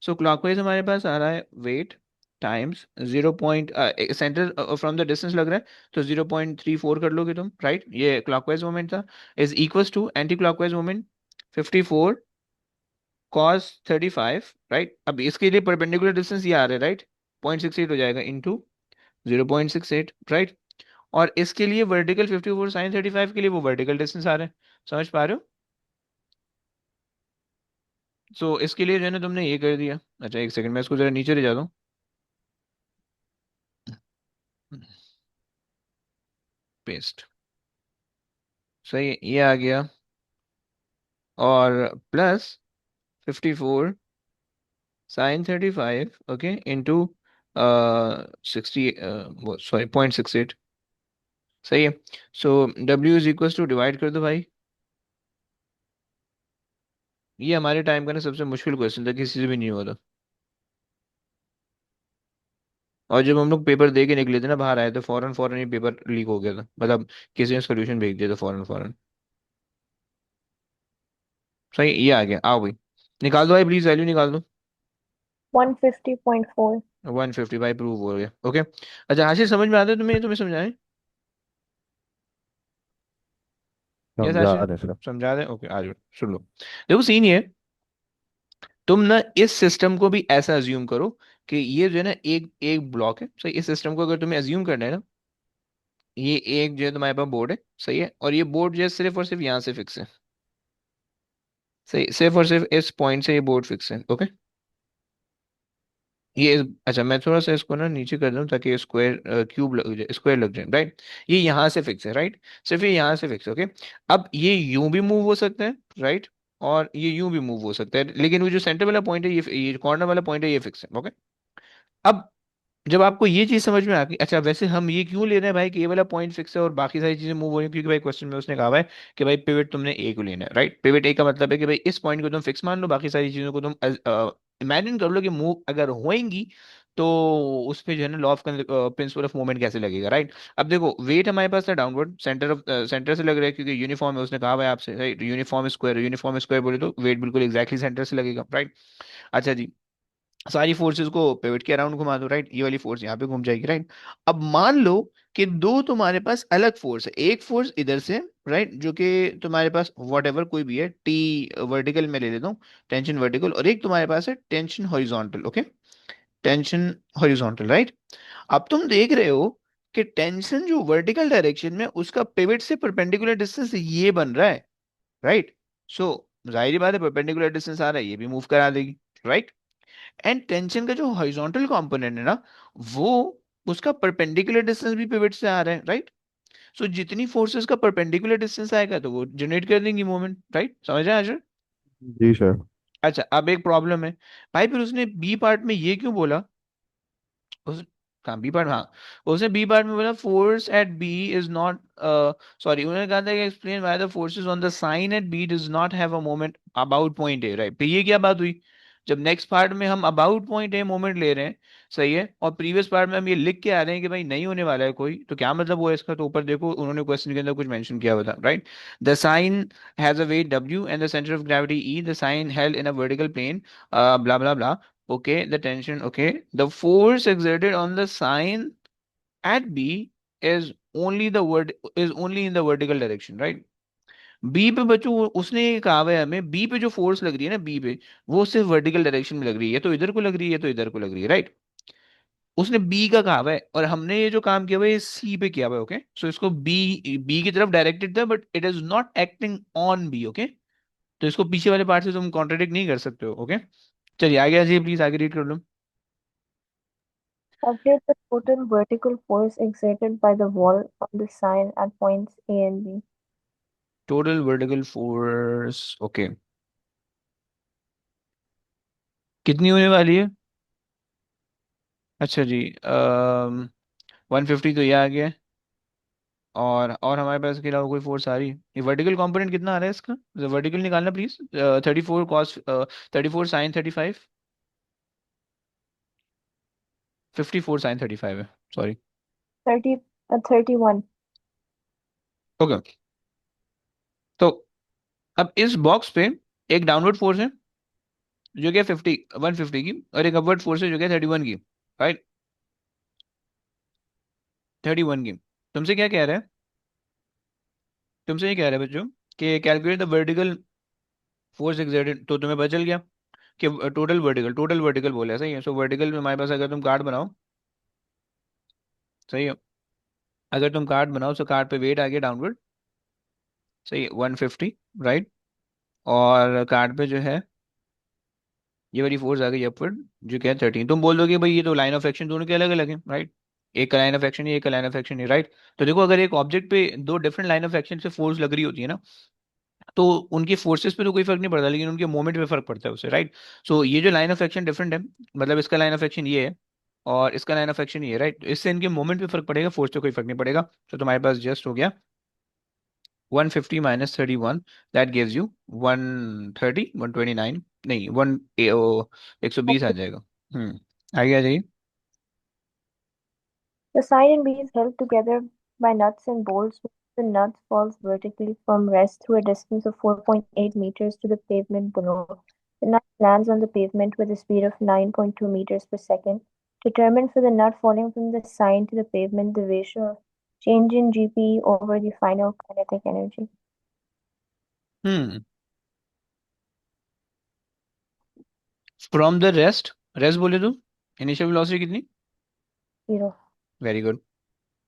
सो क्लॉकवाइज हमारे पास आ रहा है weight times 0 point, centre from the distance लग रहा है, तो 0.34 कर लोगे तुम, राइट? ये क्लॉकवाइज मूवमेंट था, is equals to anti clockwise movement 54 cos 35, right? अब इसके लिए परपेंडिकुलर डिस्टेंस ये आ रहा है, राइट? 0.68 हो जाएगा इंटू 0.68, राइट? और इसके लिए वर्टिकल 54 sin 35 के लिए वो वर्टिकल डिस्टेंस आ रहा है, समझ पा रहे हो? सो इसके लिए जो है ना तुमने ये कर दिया। अच्छा एक सेकंड, मैं इसको जरा नीचे ले जाता हूँ। पेस्ट, सही है, ये आ गया। और plus 54 sin 35, okay, into 60, sorry 0.68, सही है। So W is equal to, divide कर दो भाई। ये हमारे टाइम का ना सबसे मुश्किल क्वेश्चन था, किसी से भी नहीं हुआ था। और जब हम लोग पेपर दे के निकले थे ना, बाहर आए थे, फौरन फौरन ही पेपर लीक हो गया था, मतलब किसी ने सोल्यूशन भेज दिया था फौरन फौरन। सही, ये आ गया, आओ भाई निकाल दो भाई, प्लीज वैल्यू निकाल दो। 150.4। 150 भाई, प्रूव हो गया, ओके। अच्छा हाशिर, समझ में आता है तुम्हें, तुम्हें समझाएं? यस समझा हाशिर, दें सर। समझा दें, ओके आ जाओ, सुन लो। देखो सीन ये है, तुम ना इस सिस्टम को भी ऐसा अज्यूम करो कि ये जो है ना एक एक ब्लॉक है, सही? इस सिस्टम को अगर तुम्हें अज्यूम करना है ना, ये एक जो है तुम्हारे पास बोर्ड है, सही है? और ये बोर्ड जो है सिर्फ और सिर्फ यहाँ से फिक्स है, सही, सिर्फ और सिर्फ इस पॉइंट से ये बोर्ड फिक्स है, ओके? अच्छा मैं थोड़ा सा इसको ना नीचे कर दूं ताकि स्क्वायर क्यूब लग जाए, स्क्वायर लग जाए, राइट? ये यहाँ से फिक्स है, राइट? सिर्फ ये यहाँ से फिक्स है, ओके? अब ये यूं भी मूव हो सकता है, राइट? और ये यूं भी मूव हो सकता है, लेकिन वो जो सेंटर वाला पॉइंट है, ये कॉर्नर वाला पॉइंट है, ये फिक्स है, ओके? अब जब आपको ये चीज समझ में आ गई, अच्छा वैसे हम ये क्यों ले रहे हैं भाई कि ये वाला पॉइंट फिक्स है और बाकी सारी चीजें मूव हो रही हैं? क्योंकि भाई क्वेश्चन में उसने कहा हुआ है कि भाई पिवट तुमने ए को लेना है, राइट? पिवट ए का मतलब है कि भाई इस पॉइंट को तुम फिक्स मान लो, बाकी सारी चीजों को तुम इमेजिन कर लो कि मूव अगर होएंगी तो उस पे जो है ना law of principle of movement कैसे लगेगा, राइट? अब देखो वेट हमारे पास है डाउनवर्ड, सेंटर से लग रहा है क्योंकि यूनिफॉर्म है, उसने कहा भाई आपसे, राइट? यूनिफॉर्म स्क्वायर बोले तो वेट बिल्कुल एग्जैक्टली सेंटर से लगेगा, राइट? अच्छा जी, सारी फोर्सेस को पिवट के अराउंड घुमा दो, राइट? ये वाली फोर्स यहाँ पे घूम जाएगी, राइट? अब मान लो कि दो तुम्हारे पास अलग फोर्स है, एक फोर्स इधर से, राइट, जो कि तुम्हारे पास वॉट एवर कोई भी है, टी वर्टिकल में ले लेता हूँ, टेंशन वर्टिकल, और एक तुम्हारे पास है tension horizontal, okay? Tension horizontal, right? अब तुम देख रहे हो कि टेंशन जो वर्टिकल डायरेक्शन में, उसका पिवट से परपेंडिकुलर डिस्टेंस ये बन रहा है, राइट? सो जाहिर बात है परपेंडिकुलर डिस्टेंस आ रहा है, ये भी मूव करा देगी, राइट? एंड टेंशन का जो हॉरिजॉन्टल कंपोनेंट है ना, वो उसका परपेंडिकुलर डिस्टेंस भी पिवट से आ रहा है, राइट? सो जितनी फोर्सेस का परपेंडिकुलर डिस्टेंस आएगा तो वो जनरेट कर देंगी मोमेंट, राइट? समझ रहे हैं आशर? जी सर। अच्छा, अब एक प्रॉब्लम है भाई, फिर उसने बी पार्ट में ये क्यों बोला? उस कहाँ बी पार्ट, हाँ, उसने बी पार्ट में बोला force at B is not, sorry, उन्होंने कहा था कि explain why the forces on the sign at B does not have a moment about point A, right? तो ये क्या बात हुई? जब नेक्स्ट पार्ट में हम अबाउट पॉइंट ए मोमेंट ले रहे हैं, सही है, और प्रीवियस पार्ट में हम ये लिख के आ रहे हैं कि भाई नहीं होने वाला है कोई, तो क्या मतलब हुआ इसका? तो ऊपर देखो उन्होंने क्वेश्चन के अंदर कुछ मेंशन किया हुआ था, right? The sign has a weight W and the centre of gravity E, the sign held in a vertical plane, blah blah blah. Okay, the tension, okay, the force exerted on the sign at B is only in the vertical direction, right? B पे बच्चों उसने ये कहा हुआ है हमें, B पे जो फोर्स लग रही है ना, B पे, वो सिर्फ वर्टिकल डायरेक्शन में लग रही है, तो इधर को लग रही है, तो इधर को लग रही है, राइट? उसने B का कहा हुआ है, और हमने ये जो काम किया हुआ है ये C पे किया हुआ है, ओके? सो इसको B की तरफ डायरेक्टेड था, but it is not acting on B, okay? तो इसको पीछे वाले पार्ट से तुम कॉन्ट्रडिक्ट नहीं कर सकते हो, ओके? चलिए आगे आ जाइए प्लीज, आगे रीड कर लो. Calculate the total vertical force exerted by the wall on the sign at points A and B. Total vertical force, okay, कितनी होने वाली है? अच्छा जी, 150 तो ये आ गया है, और हमारे पास इसके अलावा कोई फोर्स आ रही है? ये वर्टिकल कंपोनेंट कितना आ रहा है इसका? वर्टिकल निकालना प्लीज. 34 cos, 34 sin 35, 54 sin 35 है, सॉरी. 31. ओके, तो अब इस बॉक्स पे एक डाउनवर्ड फोर्स है जो कि है 150 की, और एक अपवर्ड फोर्स है जो कि है 31 की, राइट? 31 की. तुमसे क्या कह रहा है? तुमसे ये कह रहा है बच्चों कि calculate the vertical force exerted, तो तुम्हें पता चल गया कि टोटल वर्टिकल बोला है, सही है? सो वर्टिकल में हमारे पास अगर तुम कार्ड बनाओ, सही है, अगर तुम कार्ड बनाओ तो कार्ड पे वेट आ गया डाउनवर्ड, सही है, 150, राइट? और कार्ड पे जो है ये वाली फोर्स आ गई अपवर्ड, जो क्या है 13. तुम बोल दोगे भाई ये तो लाइन ऑफ एक्शन दोनों के अलग अलग है, राइट? एक का लाइन ऑफ एक्शन है, एक का लाइन ऑफ एक्शन है, राइट? तो देखो अगर एक ऑब्जेक्ट पे दो डिफरेंट लाइन ऑफ एक्शन से फोर्स लग रही होती है ना, तो उनके फोर्सेस पे तो कोई फर्क नहीं पड़ता, लेकिन उनके मोमेंट पे फर्क पड़ता है उससे, राइट? सो ये जो लाइन ऑफ एक्शन डिफरेंट है, मतलब इसका लाइन ऑफ एक्शन ये है और इसका लाइन ऑफ एक्शन ये है, राइट? इससे इनके मोमेंट पे फर्क पड़ेगा, फोर्स पे कोई फर्क नहीं पड़ेगा. तो तुम्हारे पास जस्ट हो गया 150 माइनस 31, दैट गिव्स यू 130, 129, नहीं, 120 आ जाएगा. आगे आ जाइए. The sign in B is held together by nuts and bolts. The nut falls vertically from rest through a distance of 4.8 meters to the pavement below. The nut lands on the pavement with a speed of 9.2 meters per second. Determine for the nut falling from the sign to the pavement the ratio of change in GP over the final kinetic energy. Hmm from the rest, rest बोले तो इनिशियल वेलोसिटी कितनी? Zero. Very good.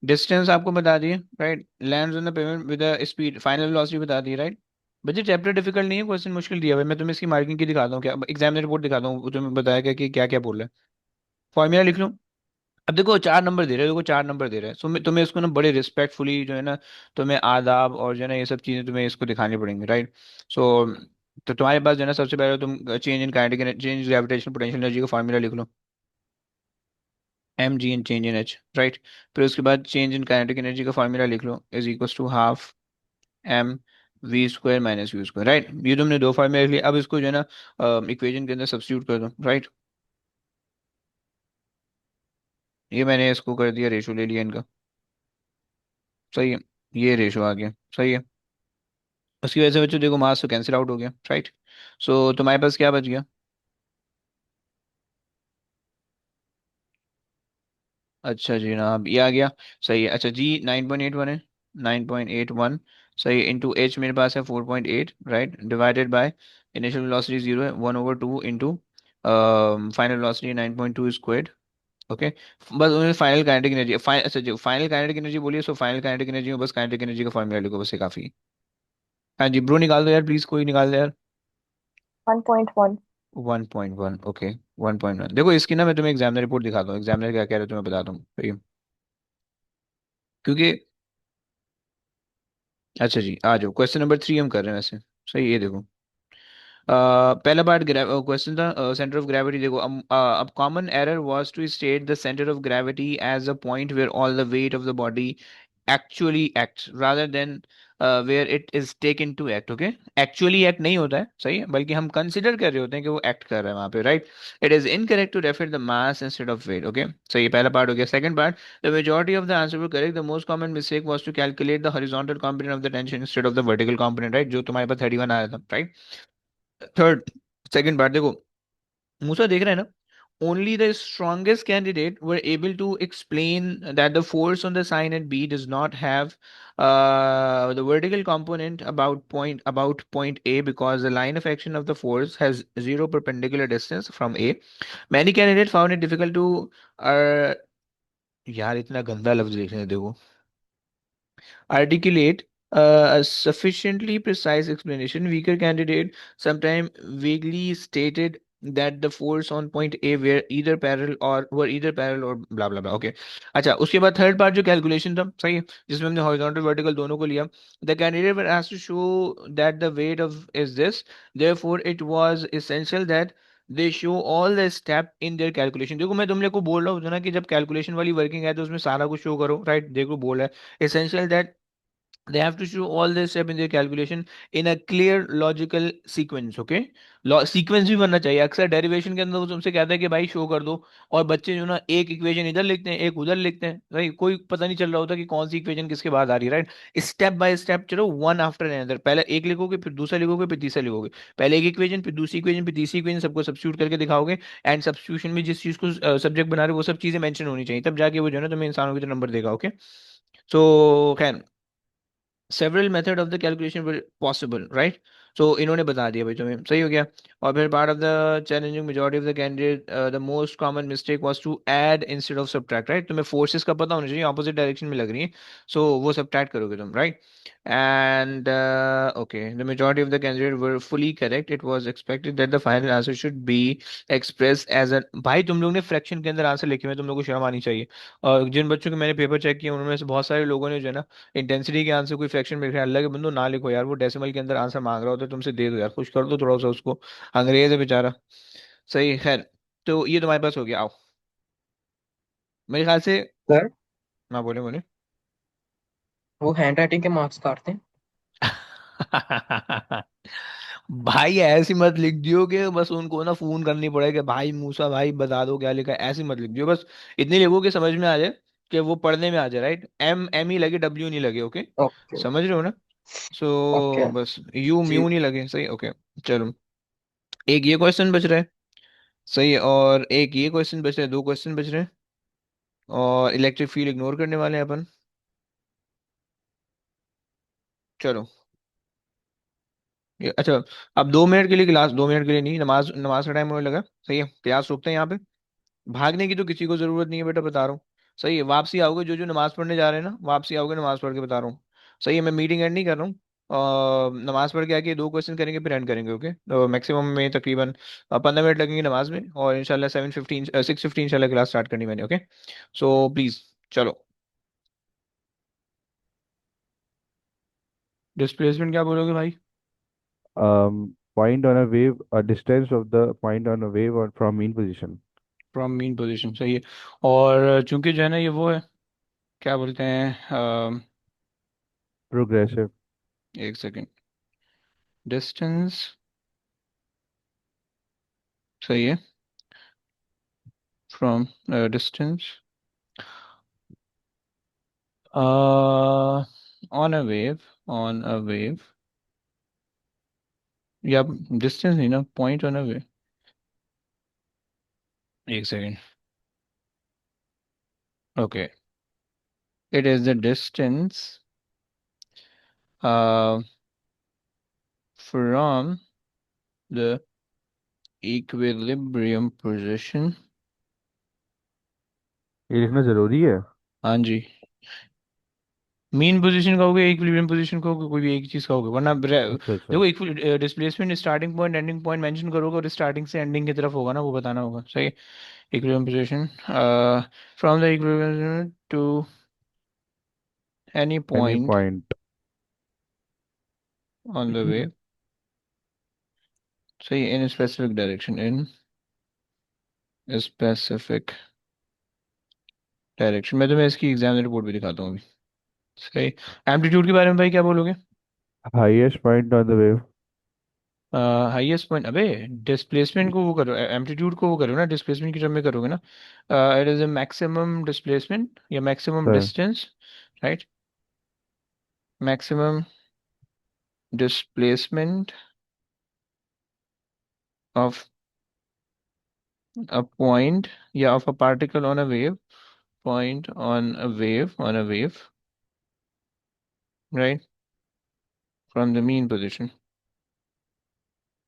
डिस्टेंस आपको बता दिए, right? Lands on the payment with speed, final velocity बता दी, राइट? बच्चे चैप्टर डिफिकल्ट नहीं है, क्वेश्चन मुश्किल दिया हुआ है, मैं तुम्हें इसकी मार्किंग की दिखाता हूँ, क्या एग्जाम रिपोर्ट दिखाता हूँ, वो तुम्हें बताया गया कि क्या क्या बोल रहा है. फॉर्मूला लिख लो. अब देखो 4 नंबर दे रहे हैं, देखो 4 नंबर दे रहे हैं, तुम्हें तुम्हें इसको ना बड़े रिस्पेक्टफुली जो है ना, तुम्हें आदाब और जो है ना ये सब चीजें तुम्हें इसको दिखानी पड़ेंगी, राइट? सो तो तुम्हारे पास जो है ना सबसे पहले तुम change in kinetic change gravitational potential energy का फार्मूला लिख लो, M G N change in H, right? फिर उसके बाद चेंज इन काइनेटिक एनर्जी का फार्मूला लिख लो, is equal to half M V square minus U square, right? ये तुमने दो फार्मूला लिख लिया, अब इसको जो है ना इक्वेशन के अंदर सब्स्टिट्यूट कर दो, राइट? ये मैंने इसको कर दिया, रेशो ले लिया इनका, सही है, ये रेशो आ गया, सही है. उसकी वजह से बच्चों देखो मास तो कैंसिल आउट हो गया, राइट? सो तुम्हारे पास क्या बच गया? अच्छा जी ना, अब ये आ गया, सही है. अच्छा जी, 9.81 है, 9.81, सही है, इंटू एच मेरे पास है 4.8, right? Divided by initial velocity 0 है, 1/2 into final velocity 9.2 squared, okay? बस उन्हें फाइनल काइनेटिक एनर्जी, अच्छा जो फाइनल काइनेटिक एनर्जी बोलिए, सो फाइनल काइनेटिक एनर्जी में बस काइनेटिक एनर्जी का फॉर्मूला लिखो, बस ये काफी है. हाँ जी ब्रो, निकाल दो यार प्लीज, कोई निकाल दो यार. 1.1. 1.1, ओके. 1.1, देखो इसकी ना मैं तुम्हें एग्जामिनर रिपोर्ट दिखाता हूँ, एग्जामिनर क्या कह रहे हैं तुम्हें बताता हूँ, सही है? क्योंकि अच्छा जी, आ जाओ, क्वेश्चन नंबर 3 हम कर रहे हैं वैसे, सही, ये देखो. पहला पार्ट क्वेश्चन था सेंटर ऑफ ग्रेविटी। देखो अब common error was to state the centre of gravity as a point where all the weight of the body actually acts rather than where it is taken to act. okay, actually act नहीं होता है, सही है, बल्कि हम कंसिडर कर रहे होते हैं कि वो एक्ट कर रहा है वहां पे, right. It is incorrect to refer the mass instead of weight. Okay, सही है, पहला पार्ट हो गया। Second part, the majority of the answer were correct. The most common mistake was to calculate the horizontal component of the tension instead of the vertical component, right, जो तुम्हारे पास 31 आया था, राइट। थर्ड, सेकंड पार्ट देखो, मूसा देख रहे हैं ना, only the strongest candidate were able to explain that the force on the sign at B does not have the vertical component about point A because the line of action of the force has zero perpendicular distance from A. Many candidates found it difficult to uh, यार इतना गंदा लफ्ज लिख रहे हैं देखो, articulate a sufficiently precise explanation. Weaker candidate sometimes vaguely stated that the force on point A were either parallel or blah blah blah. Okay. अच्छा, उसके बाद थर्ड पार्ट जो कैलकुलेशन था, सही है, जिसमें हमने हॉरिजॉन्टल वर्टिकल दोनों को लिया। The candidate were asked to show that the weight of is this, therefore it was essential that they show all the step in their calculation. देखो मैं तुमने को बोल रहा हूँ ना कि जब कैलकुलेशन वाली वर्किंग है तो उसमें सारा कुछ शो करो, राइट। देखो बोल रहा है essential that they have to show all this step in their calculation in a clear logical sequence. okay, sequence भी बनना चाहिए। अक्सर डेरिवेशन के अंदर वो तुमसे कहता है कि भाई शो कर दो, और बच्चे जो ना एक इक्वेशन इधर लिखते हैं एक उधर लिखते हैं, राइट, कोई पता नहीं चल रहा होता कि कौन सी इक्वेशन किसके बाद आ रही है, राइट। स्टेप बाय स्टेप चलो, वन आफ्टर अनदर, पहले एक लिखोगे फिर दूसरा लिखोगे फिर तीसरा लिखोगे, पहले एक इक्वेशन फिर दूसरी इक्वेशन फिर तीसरी इक्वेशन, सबको सब्स्टिट्यूट करके दिखाओगे। एंड सब्स्टिट्यूशन में जिस चीज को सब्जेक्ट बना रहे हो वो सब चीजें मेंशन होनी चाहिए, तब जाके वो जो है ना तुम्हें इंसानों की तरह नंबर देगा। ओके, सो खैर, several method of the calculation were possible, right. So इन्होंने बता दिया भाई तुम्हें, सही हो गया। और फिर part of the challenging majority of the candidate the most common mistake was to add instead of subtract, right. तुम्हें फोर्सेस का पता होना चाहिए, ऑपोजिट डायरेक्शन में लग रही है, सो वो सब्ट्रैक्ट करोगे तुम, right. And okay, the majority of the candidate were fully correct. It was expected that the final answer should be express as a, भाई तुम लोग ने फ्रैक्शन के अंदर आंसर लिखे हुए हैं, तुम लोग को शर्म आनी चाहिए। और जिन बच्चों के मैंने पेपर चेक किए उनमें से बहुत सारे लोगों ने जो है ना इंटेंसिटी के आंसर कोई फ्रैक्शन में लिखा है। अल्लाह के बंदो ना लिखो यार, वो डेसिमल के अंदर आंसर मांग रहा होता है तुमसे, दे दो यार, खुश कर दो थोड़ा सा उसको, अंग्रेज है बेचारा। सही, खैर, तो ये तुम्हारे पास हो गया, आओ मेरे ख्याल से। सर, हाँ बोले बोले। वो हैंड राइटिंग के मार्क्स काटते हैं। भाई ऐसी मत लिख दियो कि बस उनको ना फोन करनी पड़े कि भाई मूसा भाई बता दो क्या लिखा है, ऐसी मत लिख दियो, बस इतनी लिखो कि समझ में आ जाए, कि वो पढ़ने में आ जाए, राइट। एम एम ही लगे, डब्ल्यू नहीं लगे। Okay, okay. समझ रहे हो ना। ओके सो बस यू जी। म्यू नहीं लगे, सही। ओके, चलो, एक ये क्वेश्चन बच रहा है, सही है, और एक ये क्वेश्चन बच रहा है, दो क्वेश्चन बच रहे हैं, और इलेक्ट्रिक फील्ड इग्नोर करने वाले हैं अपन। चलो, अच्छा, अब 2 मिनट के लिए क्लास, 2 मिनट के लिए नहीं, नमाज नमाज का टाइम होने लगा, सही है, क्लास रोकते हैं यहाँ पे। भागने की तो किसी को जरूरत नहीं है बेटा, बता रहा हूँ, सही है। वापसी आओगे जो जो नमाज पढ़ने जा रहे हैं ना, वापसी आओगे नमाज पढ़ के, बता रहा हूँ, सही है। मैं मीटिंग एंड नहीं कर रहा हूँ, नमाज पढ़ के आके 2 क्वेश्चन करेंगे फिर एंड करेंगे। ओके, तो मैक्सिमम में तकरीबन 15 मिनट लगेंगे नमाज में, और इंशाल्लाह 7:15 6:15 इंशाल्लाह क्लास स्टार्ट करनी मैंने। ओके, सो प्लीज, चलो। डिस्प्लेसमेंट क्या बोलोगे भाई? Point on a wave, a distance of the point on a wave or from mean position. From mean position, सही है। और चूंकि जो है ना ये वो है, क्या बोलते हैं, Progressive. एक सेकेंड, डिस्टेंस, सही है, from distance on a wave, on a wave, या डिस्टेंस नहीं ना, पॉइंट ऑन अ वेव, एक second. Okay, it is the distance from the equilibrium position. ये लिखना जरूरी है। हाँ जी, मीन पोजीशन कहोगे, इक्विलिब्रियम पोजीशन कहोगे, कोई भी एक चीज कहोगे, वरना अच्छा अच्छा। देखो displacement starting point ending point mention करोगे, और स्टार्टिंग से एंडिंग की तरफ होगा ना, वो बताना होगा, सही। Equilibrium position from the equilibrium to any Any point point. On the way, सही, in specific direction, in specific direction. मैं तुम्हें इसकी एग्जाम रिपोर्ट भी दिखाता हूँ अभी। सही। एम्पलीट्यूड के बारे में भाई क्या बोलोगे? Highest point on the wave. Highest point, अबे डिस्प्लेसमेंट को वो करो, एम्पलीट्यूड को वो करो ना, डिस्प्लेसमेंट की टर्म में करोगे ना। It is a maximum displacement या maximum Sir, distance, right? Maximum displacement of a point या of a particle on a wave, point on a wave, right, from the mean position.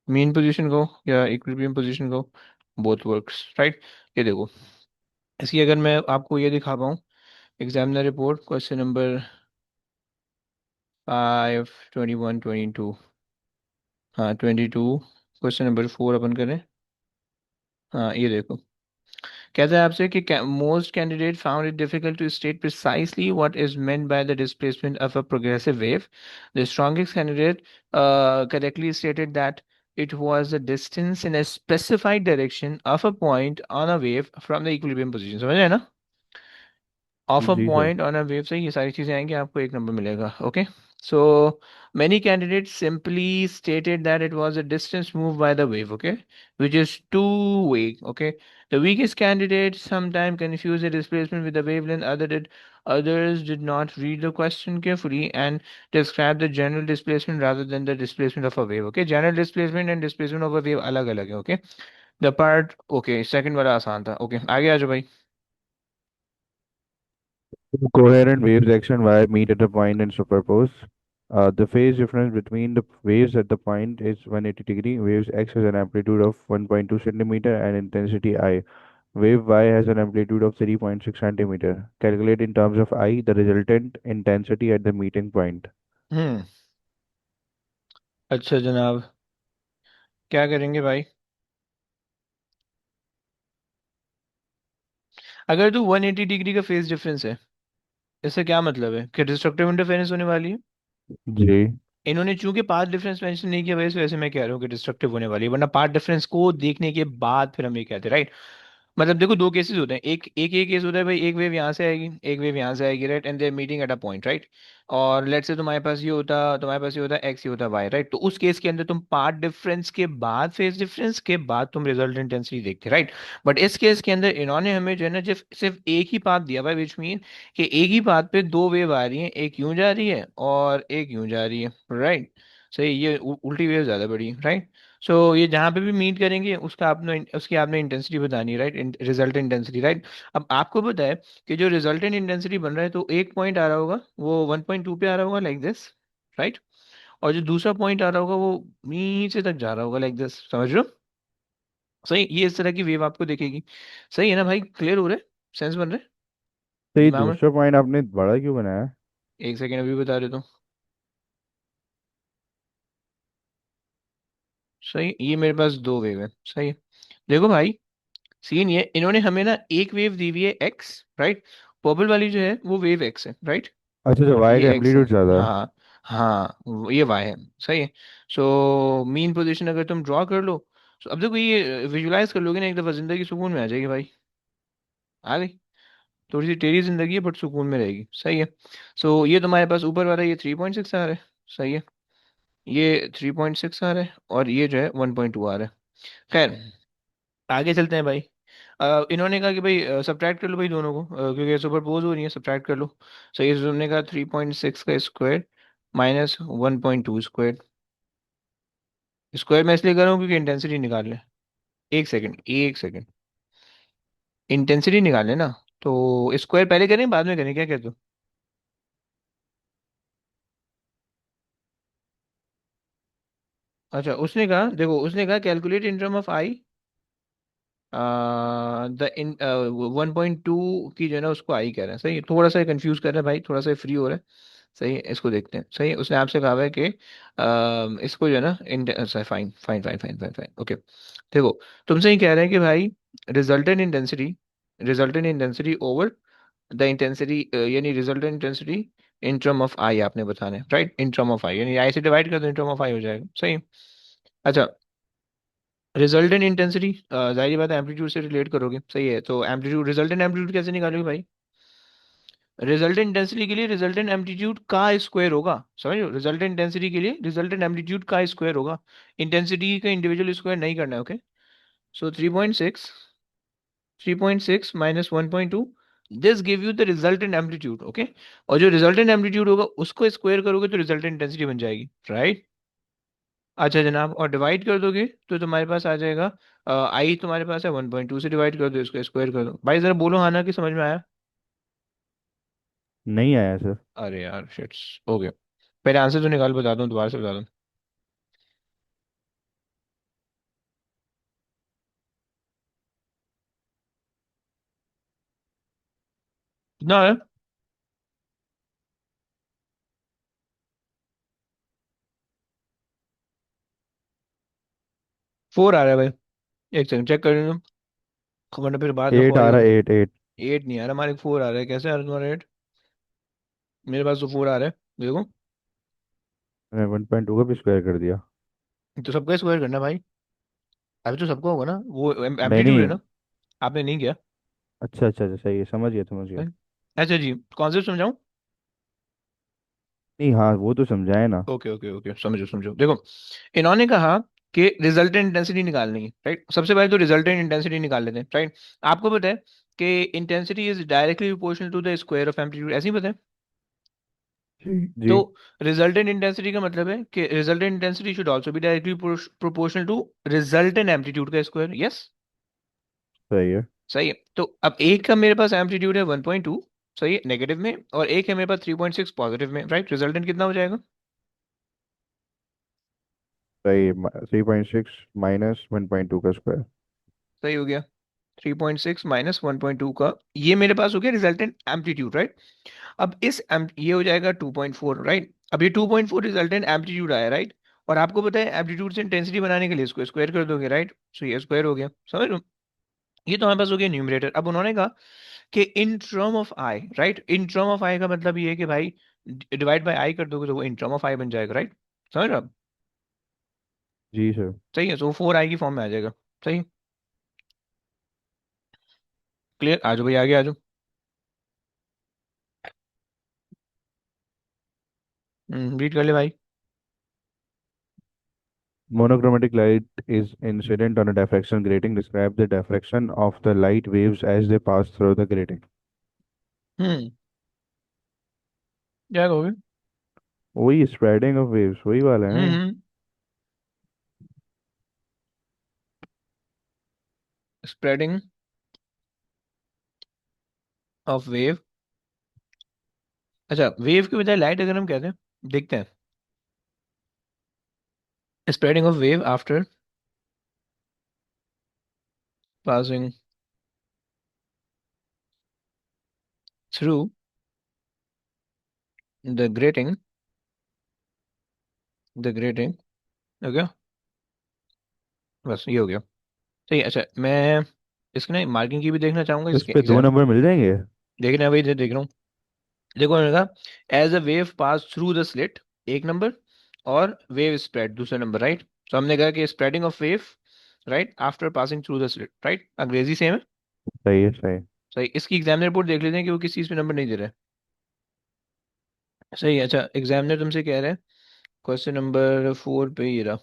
Mean position को या इक्विलिब्रियम पोजिशन को, बोथ वर्क्स, राइट। ये देखो, इसकी अगर मैं आपको ये दिखा पाऊँ, एग्जामिनर रिपोर्ट क्वेश्चन नंबर 5, 21, 22, हाँ 22, क्वेश्चन नंबर 4 अपन करें। हाँ ये देखो, कहता है आपसे कि most candidate found it difficult to state precisely what is meant by the displacement of a progressive wave. The strongest candidate correctly stated that it was the distance in a specified direction of a point on a wave from the equilibrium position. समझ रहे हैं ना? ऑफ अ जी sir. Point on a wave से ये सारी चीजें आएंगी, आपको एक नंबर मिलेगा। Okay, so many candidates simply stated that it was a distance moved by the wave, okay, which is too vague. Okay, the weakest candidate sometimes confused the displacement with the wavelength. Others did not read the question carefully and described the general displacement rather than the displacement of a wave. Okay, general displacement and displacement of a wave अलग अलग है। Okay, the part, okay, second वाला आसान था। Okay, आगे आ जाओ भाई। Coherent waves X and Y meet at a point and superpose. The phase difference between the waves at the point is 180 degree. Waves X has an amplitude of 1.2 centimeter and intensity I. Wave Y has an amplitude of 3.6 centimeter. Calculate in terms of I the resultant intensity at the meeting point. हम्म, अच्छा जनाब, क्या करेंगे भाई? अगर तो 180 डिग्री का फेज डिफरेंस है, इससे क्या मतलब है कि डिस्ट्रक्टिव इंटरफेरेंस होने वाली है। जी। इन्होंने चूंकि पाथ डिफरेंस मेंशन नहीं किया, वैसे वैसे मैं कह रहा हूँ कि डिस्ट्रक्टिव होने वाली है, वरना पाथ डिफरेंस को देखने के बाद फिर हम ये कहते हैं, राइट। मतलब देखो, दो केसेस होते हैं, एक एक ये केस होता है भाई, एक वेव यहाँ से आएगी, एक वेव यहाँ से आएगी, right, and they meeting at a point, right. और लेट्स से तुम्हारे पास ये होता एक्स, ये होता वाई, राइट। तो उस केस के अंदर तुम पाथ डिफरेंस के बाद, फेज डिफरेंस के बाद तुम रिजल्ट इंटेंसिटी देखते, राइट। बट इस केस के अंदर इन्होंने हमें जो है ना, सिर्फ सिर्फ एक ही पाथ दिया हुआ है, विच मीन कि एक ही पाथ पे दो वेव आ रही हैं, एक यूं जा रही है और एक यूं जा रही है, राइट। सही, ये उल्टी वेव ज्यादा बड़ी है, राइट। सो ये जहाँ पे भी मीट करेंगे उसका आपने उसकी आपने इंटेंसिटी बतानी है, राइट, रिजल्टेंट इंटेंसिटी, राइट। अब आपको पता है कि जो रिजल्टेंट इंटेंसिटी बन रहा है, तो एक पॉइंट आ रहा होगा वो 1.2 पे आ रहा होगा, लाइक दिस, राइट। और जो दूसरा पॉइंट आ रहा होगा वो नीचे तक जा रहा होगा, लाइक दिस, समझ रहे हो? सही, ये इस तरह की वेव आपको दिखेगी। सही है ना भाई? क्लियर हो रहा है? सेंस बन रहा है तो ये दिमाग में? दूसरा पॉइंट आपने बड़ा क्यों बनाया? एक सेकेंड, अभी बता देता हूँ। सही, ये मेरे पास दो वेव है, सही है। देखो भाई, सीन ये, इन्होंने हमें ना एक वेव दी हुई है एक्स, राइट। पर्पल वाली जो है वो वेव एक्स है, राइट। अच्छा अच्छा, वाई ये का एक्स है, एम्पलीट्यूड ज़्यादा है। हाँ हाँ, ये वाई है, सही है। सो मीन पोजीशन अगर तुम ड्रॉ कर लो, तो अब देखो ये विजुलाइज कर लोगे ना, एक दफा जिंदगी सुकून में आ जाएगी भाई। आ गई? थोड़ी सी टेढ़ी जिंदगी है बट सुकून में रहेगी, सही है। सो ये तुम्हारे पास ऊपर वाला ये 3.6 आ रहा है, सही है। ये 3.6 आ रहा है और ये जो है 1.2 आ रहा है। खैर, आगे चलते हैं भाई। इन्होंने कहा कि भाई सब्ट्रैक्ट कर लो भाई दोनों को, क्योंकि सुपरपोज हो रही है, सब्ट्रैक्ट कर लो। सही है, तो तुमने कहा 3.6 का स्क्वायर माइनस 1.2 स्क्वायर। स्क्वायर मैं इसलिए कर रहा हूँ क्योंकि इंटेंसिटी निकाल लें। एक सेकंड, एक सेकंड, इंटेंसिटी निकाल लें ना, तो स्क्वायर पहले करें बाद में करें, क्या कहते हो? अच्छा, उसने कहा, देखो उसने कहा calculate in term of I the in 1.2 की जो है ना, उसको आई कह रहे हैं। सही है, थोड़ा सा कंफ्यूज कर रहे हैं भाई, थोड़ा सा फ्री हो रहा है। सही है, इसको देखते हैं। सही है, उसने आपसे कहा हुआ है कि इसको जो है ना, अच्छा fine fine fine fine fine fine, okay. देखो, तुमसे ही कह रहे हैं कि भाई resultant intensity over the intensity, यानी resultant intensity in term of I आपने बताना है, right. In term of I यानी आई से डिवाइड कर दो, इन टर्म ऑफ आई हो जाएगा, सही है। अच्छा, रिजल्टेंट इंटेंसिटी, जाहिर बात है एम्पलीट्यूड से रिलेट करोगे, सही है। तो एम्पलीट्यूड, रिजल्टेंट एम्पलीट्यूड कैसे निकालोगे भाई? रिजल्टेंट इंटेंसिटी के लिए रिजल्टेंट एम्पलीट्यूड का स्क्वायर होगा, समझ लो, रिजल्टेंट इंटेंसिटी के लिए रिजल्टेंट एम्पलीट्यूड का स्क्वायर होगा, इंटेंसिटी का इंडिविजुअल स्क्वायर नहीं करना है, okay. So 3.6 minus 1.2, this give you the resultant amplitude, okay. और जो रिजल्टेंट एम्पलीट्यूड होगा उसको स्क्वायर करोगे तो रिजल्टेंट इंटेंसिटी बन जाएगी, राइट। अच्छा जनाब, और डिवाइड कर दोगे तो तुम्हारे पास आ जाएगा, आई तुम्हारे पास है 1.2 से डिवाइड कर दो, इसको स्क्वायर कर दो। भाई जरा बोलो हाँ ना, कि समझ में आया? नहीं आया सर। अरे यार शिट्स, हो गया। पहले आंसर तो निकाल, बता दूं दोबारा से बता दूं? कितना है? 4 आ रहा है भाई, एक सेकंड चेक कर लेना, वरना फिर बाद में 8 आ फॉरी रहा होगी। है, 8 8। 8 नहीं आ रहा हमारे, 4 आ रहा है। कैसे आ रहा है तुम्हारा 8? मेरे पास तो 4 आ रहा है, देखो। मैंने 1.2 का भी स्क्वायर कर दिया। तो सबका स्क्वायर करना भाई, अभी तो सबका होगा ना, वो नहीं एम्पलीट्यूड है नहीं। ना, आपने नहीं किया। अच्छा अच्छा अच्छा, सही है, समझ गया समझ गया। भाई, अच्छा जी, कॉन्सेप्ट समझाऊं? नहीं हाँ, वो तो समझाए ना। ओके ओके ओके, समझो समझो, देखो। इन्होंने कहा कि रिजल्टेंट इंटेंसिटी निकालनी है, राइट। सबसे पहले तो रिजल्टेंट इंटेंसिटी निकाल लेते हैं, राइट। आपको पता है कि intensity is directly proportional to the square of amplitude, ऐसे ही पता है। जी तो जी। रिजल्टेंट इंटेंसिटी का मतलब है कि resultant intensity should also be directly proportional to resultant amplitude का स्क्वायर, यस। सही है। सही है। तो अब एक का मेरे पास एम्पलीट्यूड है 1.2, सही है, नेगेटिव में, और एक है मेरे पास 3.6 पॉजिटिव में, राइट। रिजल्टेंट कितना हो जाएगा? सही है, 3.6 माइनस 1.2 का स्क्वायर। सही हो गया। 3.6 माइनस 1.2 का, ये मेरे पास हो गया रिजल्टेंट एम्पलीट्यूड, राइट। अब ये हो जाएगा 2.4, राइट। अब ये 2.4 रिजल्टेंट एम्पलीट्यूड आया, राइट। और आपको पता है एम्पलीट्यूड से इंटेंसिटी बनाने के लिए इसको स्क्वायर कर दोगे, राइट। सो ये स्क्वायर हो गया, समझ लो। ये तो हमारे पास हो गया न्यूमरेटर। अब उन्होंने कहा कि in term of I, right. In term of I का मतलब ये है कि भाई डिवाइड बाय आई कर दोगे तो वो इन टर्म ऑफ आई बन जाएगा, राइट। समझ रहे हो आप? जी सर। सही है, तो 4 आई की फॉर्म में आ जाएगा। सही, क्लियर। आ जाओ भाई, आगे आ जाओ। रीड कर ले भाई। Monochromatic light is incident on a diffraction grating. Describe the diffraction of the light waves as they pass through the grating. हम्म, क्या कहोगे? वही स्प्रेडिंग ऑफ वेव्स, वही वाला है ना। हम्म, स्प्रेडिंग ऑफ वेव। अच्छा, वेव के बजाय लाइट अगर हम कहते हैं, देखते हैं। Spreading of wave after passing through the grating, the grating, हो गया। बस ये हो गया। सही है। अच्छा, मैं इसकी ना मार्किंग की भी देखना चाहूंगा तो इस इसके पे दो एग्जाम। नंबर मिल जाएंगे। देखना है भाई, देख रहा हूँ। देखो मैंने कहा as a wave pass through the slit, एक नंबर, और वेव स्प्रेड दूसरा नंबर, राइट। तो हमने कहा कि spreading of wave, right, after passing through the slit, right. अंग्रेजी सेम है। सही है सही। सही, इसकी एग्जामिनर रिपोर्ट देख लेते हैं कि वो किस चीज़ पे नंबर नहीं दे रहा है। सही है। अच्छा, एग्जामिनर तुमसे कह रहे हैं क्वेश्चन नंबर 4 पे, ये रहा,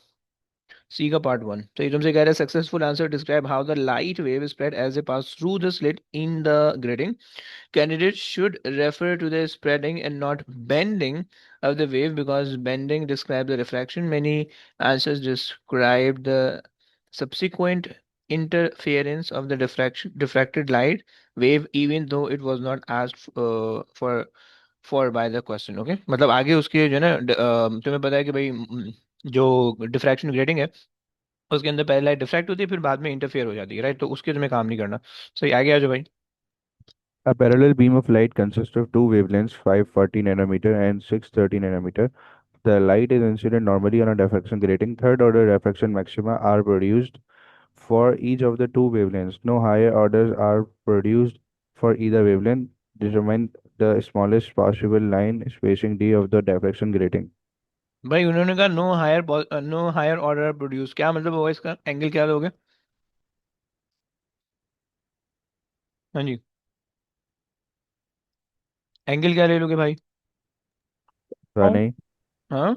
सी का पार्ट 1। तो ये तुमसे कह रहा है successful answer describe how the light wave spread as a pass through the slit in the grating. Candidates should refer to the spreading and not bending of the wave, because bending describes the refraction. Many answers describe the subsequent interference of the diffracted light wave, even though it was not asked for by the question. Okay, मतलब आगे उसके जो है ना, तुम्हें पता है कि भाई जो डिफ्रैक्शन ग्रेटिंग है उसके अंदर पहले लाइट डिफ्रैक्ट होती है, फिर बाद में इंटरफेयर हो जाती है, राइट। तो उसके तुम्हें काम नहीं करना। सही, आगे आ जाओ भाई। A parallel beam of light consists of two wavelengths, 540 nanometer and 630 nanometer. The light is incident normally on a diffraction grating. Third order diffraction maxima are produced for each of the two wavelengths. No higher orders are produced for either wavelength. Determine the smallest possible line spacing d of the diffraction grating. भाई उन्होंने कहा नो हायर ऑर्डर प्रोड्यूस, क्या मतलब होगा इसका, एंगल क्या लोगे? हाँ जी, एंगल क्या ले लोगे भाई? पता नहीं। हाँ,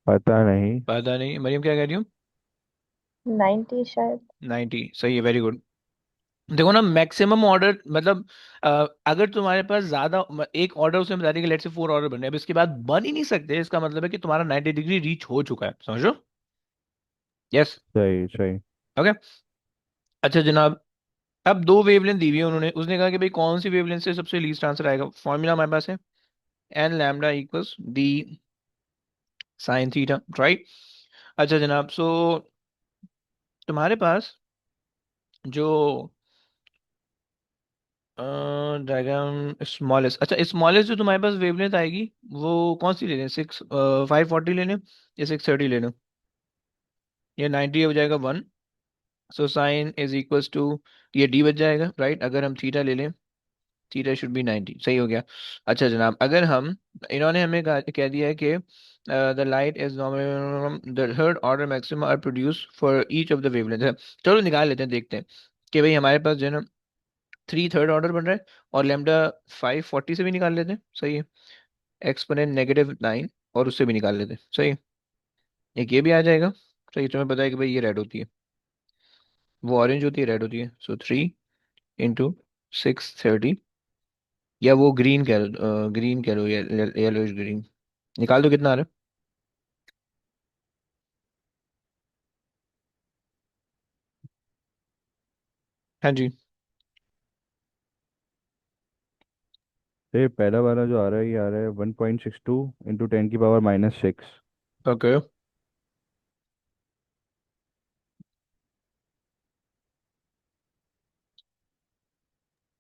पता नहीं। पता नहीं, मरियम क्या कह रही हूँ? 90 शायद। 90, सही है, वेरी गुड। देखो ना, मैक्सिमम ऑर्डर मतलब अगर तुम्हारे पास ज्यादा एक ऑर्डर उसमें बता दें कि लेट्स से 4 ऑर्डर बने, अब इसके बाद बन ही नहीं सकते, इसका मतलब है कि तुम्हारा 90 डिग्री रीच हो चुका है, समझो? यस। सही सही। ओके। अच्छा जनाब, अब दो वेवलेंथ दी हुई है उन्होंने, उसने कहा कि भाई कौन सी वेवलेंथ से सबसे लीस्ट आंसर आएगा, फॉर्मूला हमारे पास है N lambda equals D sine theta, right? अच्छा जनाब, सो तुम्हारे पास जो डायग्राम स्मॉलेस्ट, अच्छा स्मॉलेस्ट जो तुम्हारे पास वेवलेंथ आएगी वो कौन सी ले लें, 540 ले लें या 630 ले लें, ये 90 हो जाएगा 1, so sine is equals to, ये डी बच जाएगा, राइट? अगर हम थीटा ले लें, थीटा शुड बी 90, सही हो गया। अच्छा जनाब, अगर हम, इन्होंने हमें कह दिया है कि the light is the third order maximum are produce for each of the wavelength. चलो निकाल लेते हैं, देखते हैं कि भाई हमारे पास जो है ना 3 थर्ड ऑर्डर बन रहा है, और लेमडा 540 से भी निकाल लेते हैं, सही है, एक्सपोनेंट -9 और उससे भी निकाल लेते हैं, सही है, एक ये भी आ जाएगा, सही। तुम्हें पता है कि भाई ये रेड होती है, वो ऑरेंज होती है, रेड होती है, सो 3 × 630, या वो ग्रीन कह लो, ग्रीन कह लो, येलोइश ग्रीन, निकाल दो कितना आ रहा है। हाँ जी। तो ये पहला वाला जो आ रहा है, ये आ रहा है 1.62 × 10⁻⁻6। ओके।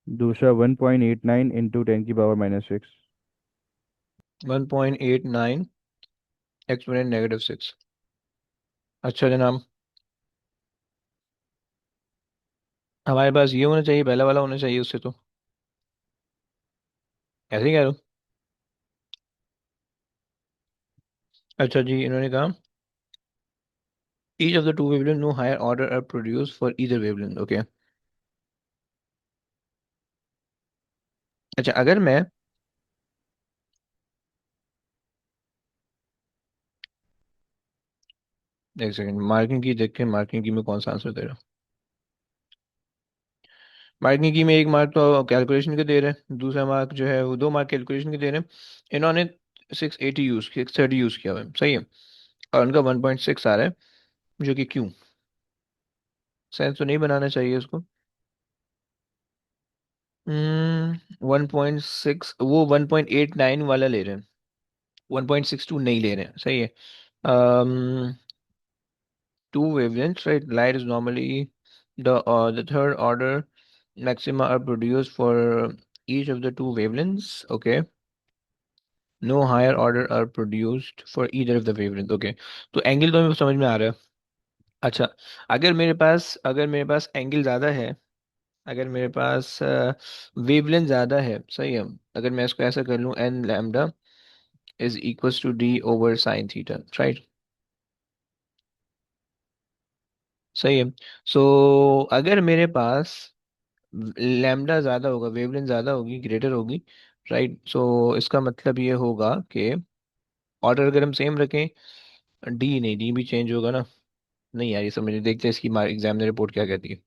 दूसरा 1.89 × 10⁻⁻6। 1.89 एक्सपोनेंट -6। अच्छा जनाब, हमारे पास ये होना चाहिए, पहला वाला होना चाहिए उससे तो, ऐसे ही कह रहा हूँ। अच्छा जी, इन्होंने कहा each of the two wavelength no higher order are produced for either wavelength, okay. अच्छा अगर मैं, एक सेकंड, मार्किंग की देख के, मार्किंग की में कौन सा आंसर दे रहा हूँ? मार्किंग की में एक मार्क तो कैलकुलेशन के दे रहे हैं, दूसरा मार्क जो है वो 2 मार्क कैलकुलेशन के दे रहे हैं। इन्होंने 630 यूज किया हुआ है, सही है, और उनका 1.6 आ रहा है, जो कि क्यों, सेंस तो नहीं बनाना चाहिए उसको। 1.6, वो 1.89 वाला ले रहे हैं, 1.62 नहीं ले रहे हैं, सही है। um, two wavelengths, right? Light is normally the third order maxima are produced for each of the two wavelengths. Okay. No higher order are produced for either of the wavelengths. Okay. तो एंगल तो मेरे को समझ में आ रहा है। अच्छा, अगर मेरे पास एंगल ज़्यादा है, अगर मेरे पास वेवलेंथ ज़्यादा है, सही है, अगर मैं इसको ऐसा कर लूँ, N lambda is equals to D over sine theta, right? सही है। सो अगर मेरे पास लैम्डा ज़्यादा होगा, वेवलेंथ ज़्यादा होगी, ग्रेटर होगी, राइट? सो इसका मतलब ये होगा कि ऑर्डर अगर हम सेम रखें, डी नहीं, डी भी चेंज होगा ना, नहीं यार ये समझ नहीं, देखते हैं इसकी एग्जामिनर रिपोर्ट क्या कहती है।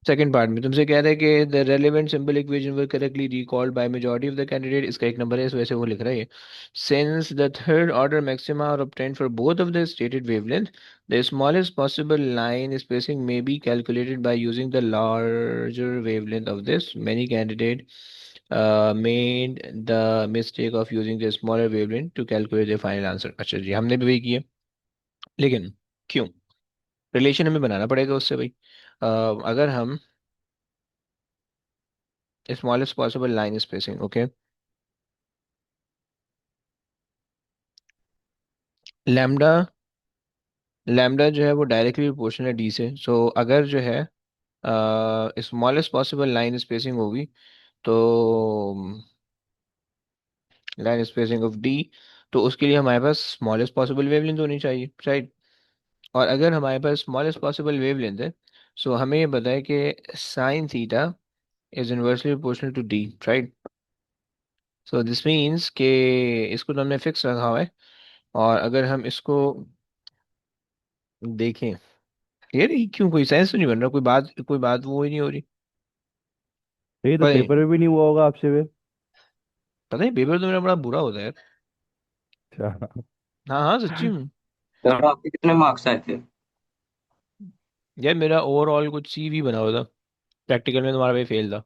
सेकंड पार्ट में तुमसे कह रहा है कि the relevant symbol equation were correctly recalled by majority of the candidate, इसका एक नंबर है, इस वजह से वो लिख रहा है since the third order maxima are obtained for both of the stated wavelength, the smallest possible line spacing may be calculated by using the larger wavelength of this, many candidate made the mistake of using the smaller wavelength to calculate the final answer। अच्छा जी, हमने भी वही किया, लेकिन क्यों, रिलेशन हमें बनाना पड़ेगा उससे भाई। अगर हम smallest possible line spacing, okay, lambda, lambda जो है वो डायरेक्टली प्रोपोर्शनल है डी से, सो अगर जो है स्मॉलेस्ट पॉसिबल लाइन स्पेसिंग होगी, तो लाइन स्पेसिंग ऑफ डी, तो उसके लिए हमारे पास स्मॉलेस्ट पॉसिबल वेवलेंथ होनी चाहिए, राइट। और अगर हमारे पास स्मॉलेस्ट पॉसिबल वेवलेंथ है, सो हमें ये पता है कि sine theta is inversely proportional to D, right. So this means के इसको तो हमने फिक्स रखा हुआ है। और अगर हम इसको देखें, यार ये क्यों कोई सेंस तो नहीं बन रहा, कोई बात वो ही नहीं हो रही। ये तो पता नहीं, पेपर में भी नहीं हुआ होगा आपसे फिर। पता नहीं पेपर तो मेरा बड़ा बुरा होता है यार। अच्छा। हाँ हाँ सच्ची में। सर आपके कितने मार्क्स आए थे? यार मेरा ओवरऑल कुछ सी भी बना हुआ था, प्रैक्टिकल में तुम्हारा भाई फेल था।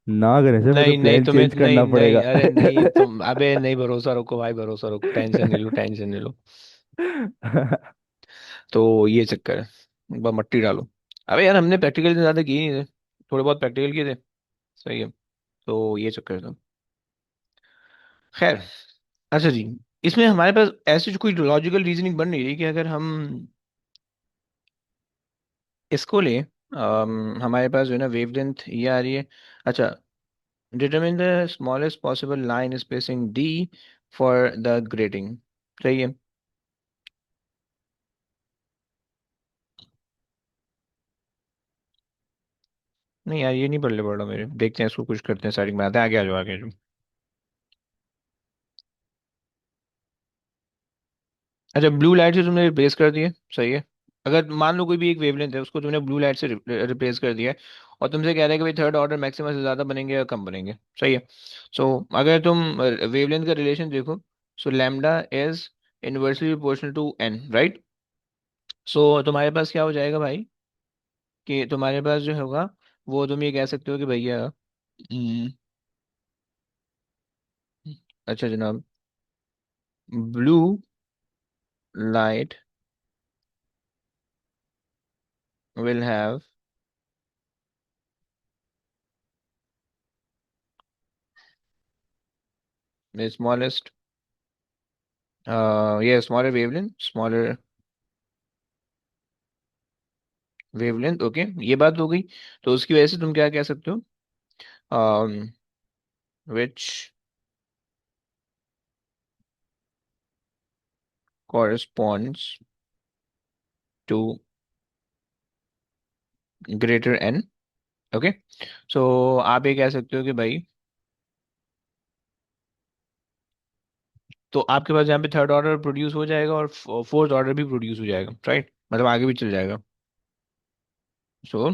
ना करें सर, फिर तो नहीं नहीं प्लान तुम्हें चेंज नहीं करना नहीं, पड़ेगा। अरे नहीं तुम, अबे नहीं, भरोसा रखो भाई, भरोसा रखो, टेंशन नहीं लो, टेंशन नहीं लो। तो ये चक्कर है, बस मट्टी डालो। अबे यार हमने प्रैक्टिकल इतने ज्यादा किए नहीं थे, थोड़े बहुत प्रैक्टिकल किए थे, सही है। तो ये चक्कर था, खैर। अच्छा जी, इसमें हमारे पास ऐसी कोई लॉजिकल रीजनिंग बन नहीं रही कि अगर हम इसको ले, हमारे पास जो है ना वेवलेंथ ये आ रही है। अच्छा, determine the smallest possible line spacing D for the grating, सही है। नहीं यार ये नहीं पढ़ रहा मेरे, देखते हैं इसको कुछ करते हैं, सारी बनाते हैं, आगे आ जाओ, आगे आ जाओ। अच्छा, ब्लू लाइट से तुमने रिप्लेस कर दिया, सही है। अगर मान लो कोई भी एक वेवलेंथ है, उसको तुमने ब्लू लाइट से रिप्लेस कर दिया है, और तुमसे कह रहा है कि भाई थर्ड ऑर्डर मैक्सिमम से ज़्यादा बनेंगे या कम बनेंगे, सही है। सो अगर तुम वेवलेंथ का रिलेशन देखो, so lambda is inversely proportional to N, right. So तुम्हारे पास क्या हो जाएगा भाई, कि तुम्हारे पास जो होगा वो तुम ये कह सकते हो कि भैया, हम्म, अच्छा जनाब, blue light will have the smallest, ये smaller wavelength, smaller wavelength, okay, ये बात हो गई। तो उसकी वजह से तुम क्या कह सकते हो, which corresponds to greater N, okay. So आप ये कह सकते हो कि भाई, तो आपके पास यहाँ पे थर्ड ऑर्डर प्रोड्यूस हो जाएगा और फोर्थ ऑर्डर भी प्रोड्यूस हो जाएगा, राइट, मतलब आगे भी चल जाएगा। So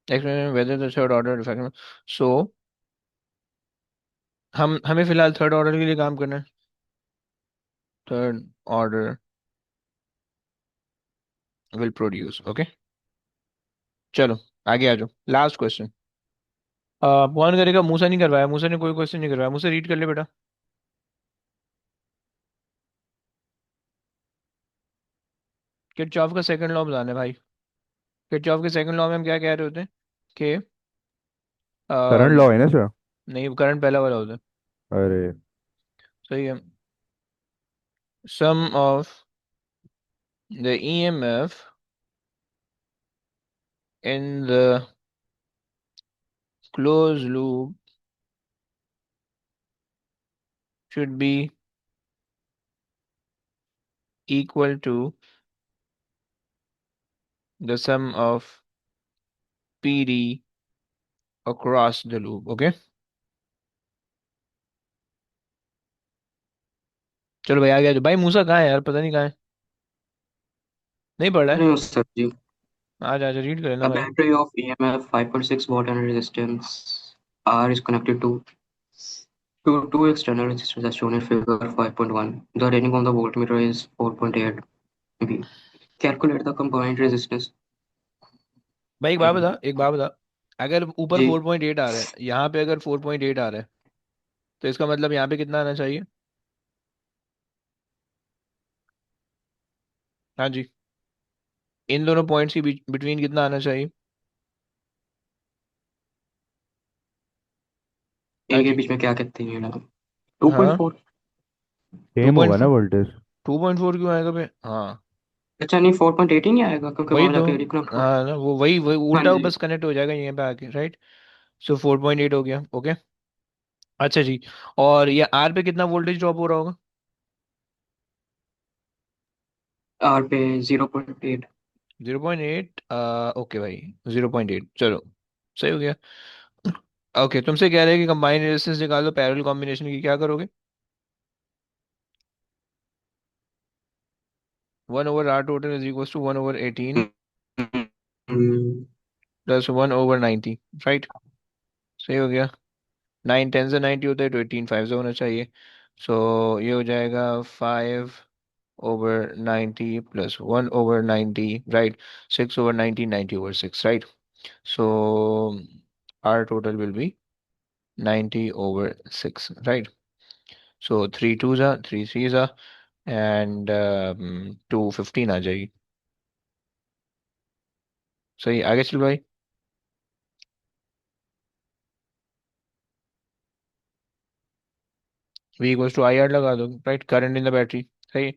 explain whether the third order effect, so हमें फिलहाल थर्ड ऑर्डर के लिए काम करना है, third order will produce, okay. चलो आगे आ जाओ, लास्ट क्वेश्चन। कौन करेगा, मूसा नहीं करवाया, मूसा ने कोई क्वेश्चन नहीं करवाया, मुझसे रीड कर ले बेटा। किरचॉफ का सेकंड लॉ बताना है भाई। किरचॉफ के सेकंड लॉ में हम क्या कह रहे होते हैं कि करंट अम, लॉ है ना सर? नहीं, करंट पहला वाला होता है, अरे। सही है। Sum of the EMF in the close loop should be equal to the sum of PD across the loop, okay। चलो भाई आ गया, जो भाई मूसा कहाँ है यार, पता नहीं कहाँ है, नहीं पढ़ रहा है। नहीं सर जी। आज आज रीड कर लेना A भाई। battery of EMF 5.6 watt and resistance R is connected to two external resistors as shown in figure 5.1. The reading on the voltmeter is 4.8 V. Calculate the combined resistance. भाई एक बात बता, अगर ऊपर जी 4.8 आ रहा है, यहाँ पे अगर 4.8 आ रहा है, तो इसका मतलब यहाँ पे कितना आना चाहिए। हाँ जी, इन दोनों पॉइंट्स के बीच बिटवीन कितना आना चाहिए। हाँ इनके जी। बीच में क्या कहते हैं ना, 2.4। हाँ, टू सेम पॉइंट होगा ना फोर वोल्टेज? 2.4 क्यों आएगा भाई, हाँ। अच्छा नहीं 4.8 ही नहीं आएगा क्योंकि वही वहां तो, जाके रिकनेक्ट हो। हाँ ना, वो वही वही हाँ उल्टा जी। बस कनेक्ट हो जाएगा यहाँ पे आके, राइट। सो 4.8 हो गया, ओके। अच्छा जी। और ये आर पे कितना वोल्टेज ड्रॉप हो रहा होगा? आर पे 0.8। 0.8। ओके भाई, 0.8, चलो सही हो गया। ओके, तुमसे कह रहे हैं कि कंबाइन रेजिस्टेंस निकालो पैरेलल कॉम्बिनेशन की, क्या करोगे? 1/R total is equal to 1/18 plus 1/90, right? सही हो गया। 9 10 से 90 होता है तो 18 5 से होना चाहिए। सो ये हो जाएगा 5/90 plus 1/90, right? 6/90, 90/6, right? So R total will be 90/6, right? So 3 2s are 3 3s are, and 2 15 आ जाएगी। सही, आगे चल भाई। V equals to I R लगा दो, right? Current in the battery. सही।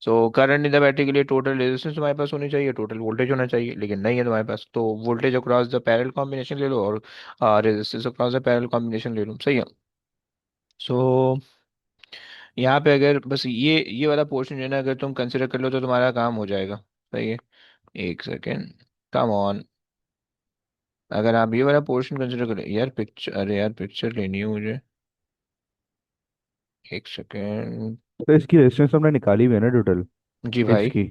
So current in the battery के लिए टोटल रेजिस्टेंस तुम्हारे पास होनी चाहिए, टोटल वोल्टेज होना चाहिए, लेकिन नहीं है तुम्हारे पास, तो voltage across the parallel combination ले लो और resistance across the parallel combination ले लो। सही है। सो यहाँ पे अगर बस ये वाला पोर्शन जो है ना, अगर तुम कंसिडर कर लो तो तुम्हारा काम हो जाएगा। सही है। एक सेकेंड, कम ऑन। अगर आप ये वाला पोर्शन कंसिडर करें यार, पिक्चर, अरे यार पिक्चर लेनी है मुझे। एक सेकेंड। तो इसकी रेजिस्टेंस हमने निकाली हुई है ना टोटल जी भाई। इसकी,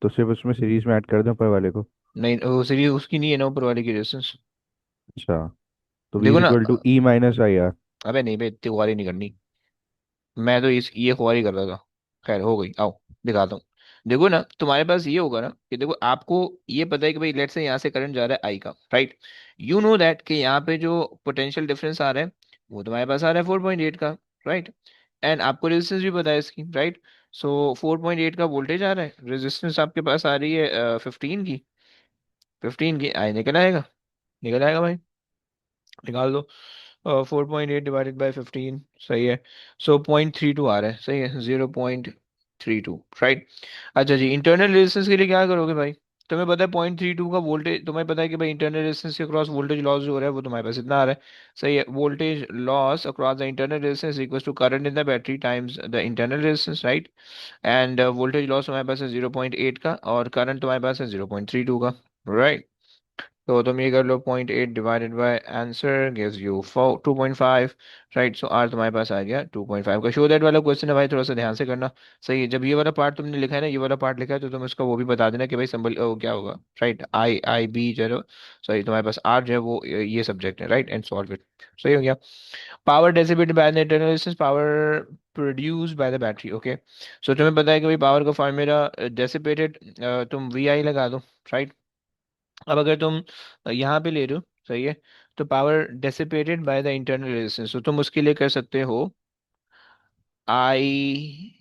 तो सिर्फ उसमें सीरीज में ऐड कर दें ऊपर वाले को। नहीं, वो सीरीज उसकी नहीं है ना ऊपर वाले की रेजिस्टेंस। अच्छा, तो वी देखो इज ना। Equal to E minus I R. अबे नहीं बे, इतनी खुआरी नहीं करनी। मैं तो इस ये खुआरी कर रहा था। खैर हो गई, आओ दिखाता हूँ। देखो ना, तुम्हारे पास ये होगा ना कि देखो आपको ये पता है कि भाई लेट से यहाँ से करंट जा रहा है आई का, राइट? यू नो दैट कि यहाँ पे जो पोटेंशियल डिफरेंस आ रहा है वो तुम्हारे पास आ रहा है 4.8 का, राइट? एंड आपको रेजिस्टेंस भी पता है इसकी, राइट? सो 4.8 का वोल्टेज आ रहा है, रेजिस्टेंस आपके पास आ रही है 15 की। 15 की आई निकल आएगा। निकल आएगा भाई, निकाल दो। 4.8 डिवाइडेड बाई 15, सही है। सो 0.32 आ रहा है, सही है, 0.32, राइट? अच्छा जी, इंटरनल रेजिस्टेंस के लिए क्या करोगे भाई? तुम्हें पता है 0.32 का वोल्टेज, तुम्हें पता है कि भाई इंटरनल रेजिस्टेंस के क्रॉस वोल्टेज लॉस जो हो रहा है वो तुम्हारे पास इतना आ रहा है। सही है। Voltage loss across the internal resistance equals to current in the battery times the internal resistance, right? And voltage loss तुम्हारे पास है 0.8 का और करंट तुम्हारे पास है 0.32 का, राइट? तो तुम ये कर लो, 0.8 divided by answer gives you 2.5, right? So R तुम्हारे पास आ गया 2.5 का। शो दैट वाला क्वेश्चन है भाई, थोड़ा सा ध्यान से करना। सही है। जब ये वाला पार्ट तुमने लिखा है ना, ये वाला पार्ट लिखा है, तो तुम इसका वो भी बता देना कि भाई संबल क्या होगा, राइट? आई आई बी जो है, सही, तुम्हारे पास आर जो है वो ये सब्जेक्ट है, राइट? And solve it. सही हो गया। Power dissipated by the internal resistance, power produce by the battery. Okay, so तुम्हें पता है कि भाई पावर का फॉर्मूला डेसिपेटेड, तुम वी आई लगा दो, राइट? अब अगर तुम यहाँ पे ले रहे हो, सही है, तो power dissipated by the internal resistance, तो तुम उसके लिए कर सकते हो I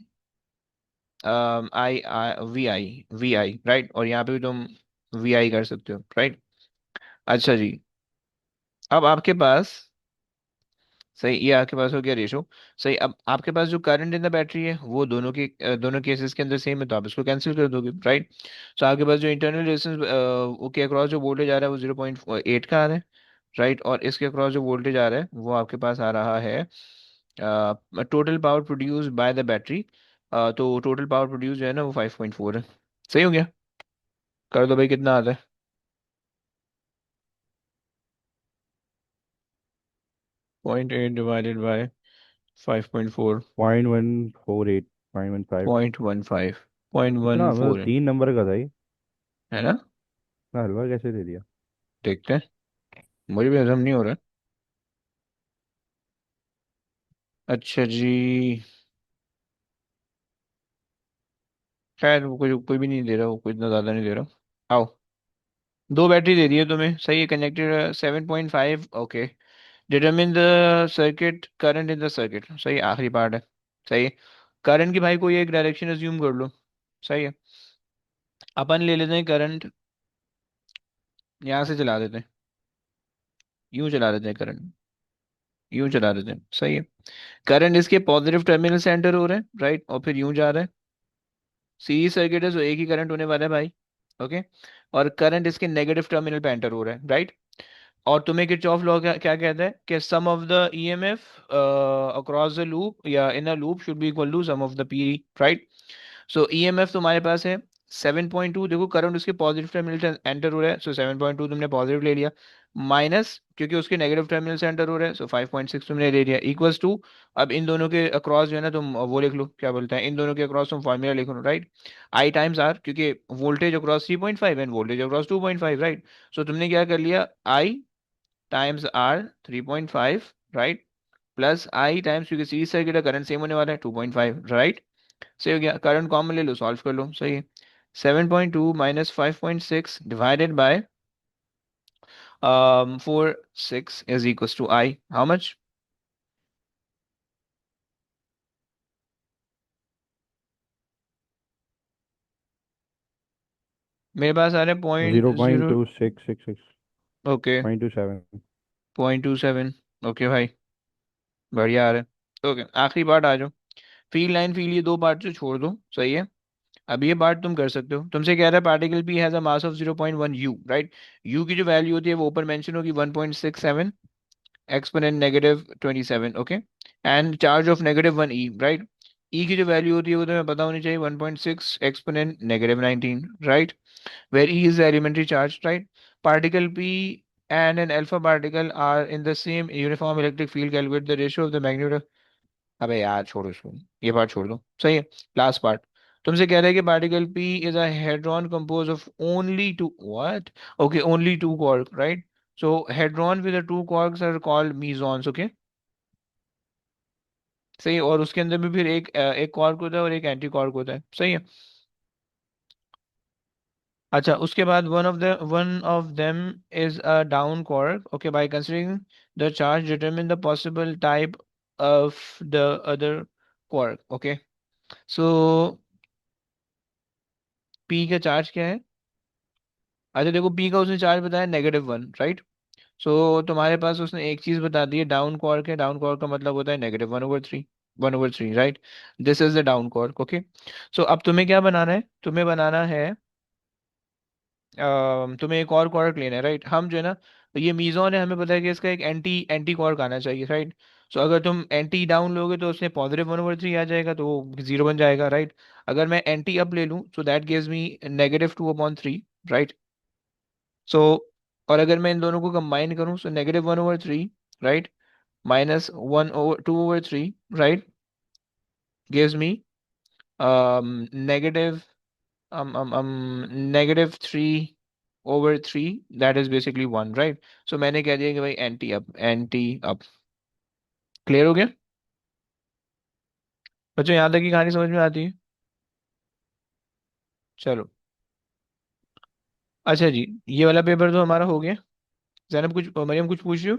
V I, V I, right? और यहाँ पे भी तुम वी आई कर सकते हो, राइट? अच्छा जी। अब आपके पास, सही, ये आपके पास हो गया रेशो। सही। अब आपके पास जो करंट इन द बैटरी है वो दोनों के दोनों केसेस के अंदर सेम है, तो आप इसको कैंसिल कर दोगे, राइट? सो आपके पास जो इंटरनल रेजिस्टेंस के अक्रॉस जो वोल्टेज आ रहा है वो 0.8 का आ रहा है, राइट? और इसके अक्रॉस जो वोल्टेज आ रहा है वो आपके पास आ रहा है total power produce by the battery. तो टोटल पावर प्रोड्यूस जो है ना वो 5.4 है। सही हो गया। कर दो भाई, कितना आता है? 0.8 डिवाइडेड बाय 5.4। 0.148, 0.15। 0.15, पॉइंट वन इतना मतलब फोर है 3 नंबर का था ये। है ना? इतना हलवा कैसे दे दिया? देखते हैं, मुझे भी हजम नहीं हो रहा। अच्छा जी। खैर वो कोई कोई भी नहीं दे रहा, वो कोई इतना ज़्यादा नहीं दे रहा। आओ, दो बैटरी दे दी है तुम्हें, सही है, connected 7.5। Okay, determine the circuit current in the circuit, सही, आखिरी पार्ट है। सही है। करंट की भाई कोई एक डायरेक्शन अज्यूम कर लो। सही है। अपन ले लेते हैं करंट, यहाँ से चला देते हैं, यूं चला देते हैं करंट, यूं चला देते हैं, सही है। करंट इसके पॉजिटिव टर्मिनल से एंटर हो रहा है, राइट? और फिर यूं जा रहा है। सीरीज सर्किट है, तो एक ही करंट होने वाला है भाई। ओके। और करंट इसके नेगेटिव टर्मिनल पे एंटर हो रहा है, राइट? और तुम्हें किरचॉफ लॉ क्या क्या कहता है कि sum of the EMF across the loop या in a loop should be equal to sum of the P, right. So EMF तुम्हारे पास है 7.2, देखो करंट उसके पॉजिटिव टर्मिनल से एंटर हो रहा है, सो 7.2 तुमने पॉजिटिव ले लिया, माइनस क्योंकि उसके नेगेटिव टर्मिनल से एंटर हो रहा है, सो 5.6 तुमने ले लिया, इक्वल्स टू, अब इन दोनों के अक्रॉस जो है ना तुम वो लिख लो, क्या बोलते हैं, इन दोनों के अक्रॉस तुम फॉर्मूला लिख लो, राइट। आई टाइम्स आर, क्योंकि voltage across 3.5 and voltage across 2.5, right. So तुमने क्या कर लिया, I times R 3.5, right, plus I times, क्योंकि सीरीज सर्किट का करंट सेम होने वाला है 2.5, राइट। सही हो गया, करंट कॉमन ले लो, सॉल्व कर लो, सही है। 7.2 minus 5.6 divided by 4 6 is equal to I, how much? मेरे पास आ रहा है zero point point zero two six six six okay, 0.27। 0.27, okay भाई, बढ़िया आ रहा है। ओके, आखिरी पार्ट आ जाओ, फील्ड लाइन फील्ड, ये दो पार्ट जो छोड़ दो, सही है। अब ये पार्ट तुम कर सकते हो, तुमसे कह रहा है particle P has a mass of 0.1 you, right. You की जो वैल्यू होती है वो ऊपर मेंशन होगी 1.67 exponent -27, okay, and charge of -1 E, right. E की जो वैल्यू होती है वो तुम्हें पता होनी चाहिए 1.6 exponent -19, right, where E is the elementary charge, right? Particle P and an alpha particle are in the same uniform electric field. Calculate the ratio of the magnitude. अबे यार छोड़ो इसको, ये पार्ट छोड़ दो, सही है। लास्ट पार्ट, तुमसे कह रहा है कि particle P is a hadron composed of only two, what? Okay, only two quarks, right? So hadron with the two quarks are called mesons, okay? सही है, और उसके अंदर भी फिर एक क्वार्क होता है और एक एंटी क्वार्क होता है, सही है। अच्छा, उसके बाद one of them is a down quark, okay, by considering the charge determine the possible type of the other quark, okay. So P का चार्ज क्या है? अच्छा देखो, पी का उसने चार्ज बताया -1, राइट। सो तुम्हारे पास उसने एक चीज बता दी है, डाउन क्वार्क है, डाउन क्वार्क का मतलब होता है -1/3, 1/3, right. This is the down quark, okay. So अब तुम्हें क्या बनाना है, तुम्हें बनाना है तुम्हें एक और क्वार्क लेना है, राइट। हम जो है ना, ये मीजॉन है, हमें पता है कि इसका एक एंटी एंटी क्वार्क आना चाहिए, राइट। सो अगर तुम एंटी डाउन लोगे तो उसमें +1/3 आ जाएगा, तो वो 0 बन जाएगा, राइट। अगर मैं एंटी अप ले लूँ so that gives me -2/3, right. So और अगर मैं इन दोनों को कंबाइन करूँ so -1/3, right, -1/2/3, right, gives me negative -3/3, that is basically 1, right. So मैंने कह दिया कि भाई anti up, anti up, clear हो गया बच्चों, यहाँ तक की कहानी समझ में आती है? चलो, अच्छा जी, ये वाला पेपर तो हमारा हो गया। जैनब कुछ, मरियम कुछ पूछ रही हो?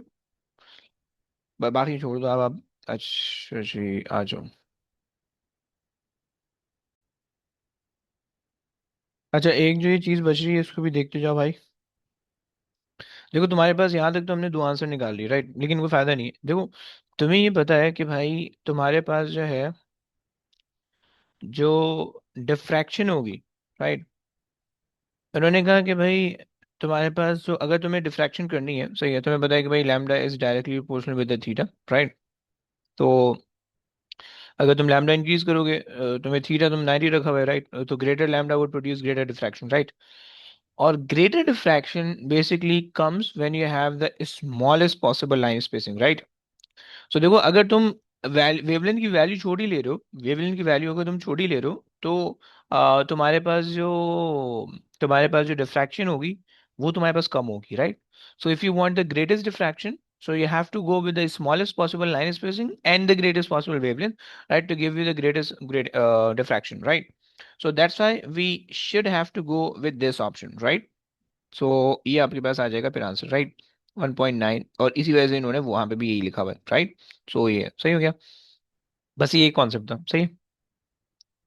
बाकी छोड़ दो, अब आप, अच्छा जी आ जाओ। अच्छा, एक जो ये चीज़ बच रही है इसको भी देखते जाओ भाई। देखो तुम्हारे पास यहाँ तक तो हमने दो आंसर निकाल लिए, राइट, लेकिन कोई फायदा नहीं है, देखो तुम्हें ये पता है कि भाई तुम्हारे पास जो है, जो डिफ्रैक्शन होगी, राइट, उन्होंने कहा कि भाई तुम्हारे पास जो, अगर तुम्हें डिफ्रैक्शन करनी है, सही है, तुम्हें पता है कि भाई lambda is directly proportional with the theta, right. तो अगर तुम लैम्डा इंक्रीज करोगे, तुम्हें थीटा तुम 90 रखा हुआ है, राइट, तो greater lambda would produce greater diffraction, right. और greater diffraction basically comes when you have the smallest possible line spacing, right. So देखो, अगर तुम वेवलेंथ की वैल्यू छोटी ले रहे हो, वेवलेंथ की वैल्यू अगर तुम छोटी ले रहे हो, तो तुम्हारे पास जो डिफ्रैक्शन होगी वो तुम्हारे पास कम होगी, right. So if you want the greatest diffraction, so you have to go with the smallest possible line spacing and the greatest possible wavelength, right, to give you the great diffraction, right. So that's why we should have to go with this option, right. So ये आपके पास आ जाएगा फिर आंसर, राइट, 1.9, और इसी वजह से इन्होंने वहां पे भी यही लिखा हुआ है, राइट। सो ये सही हो गया, बस ये कॉन्सेप्ट था, सही है।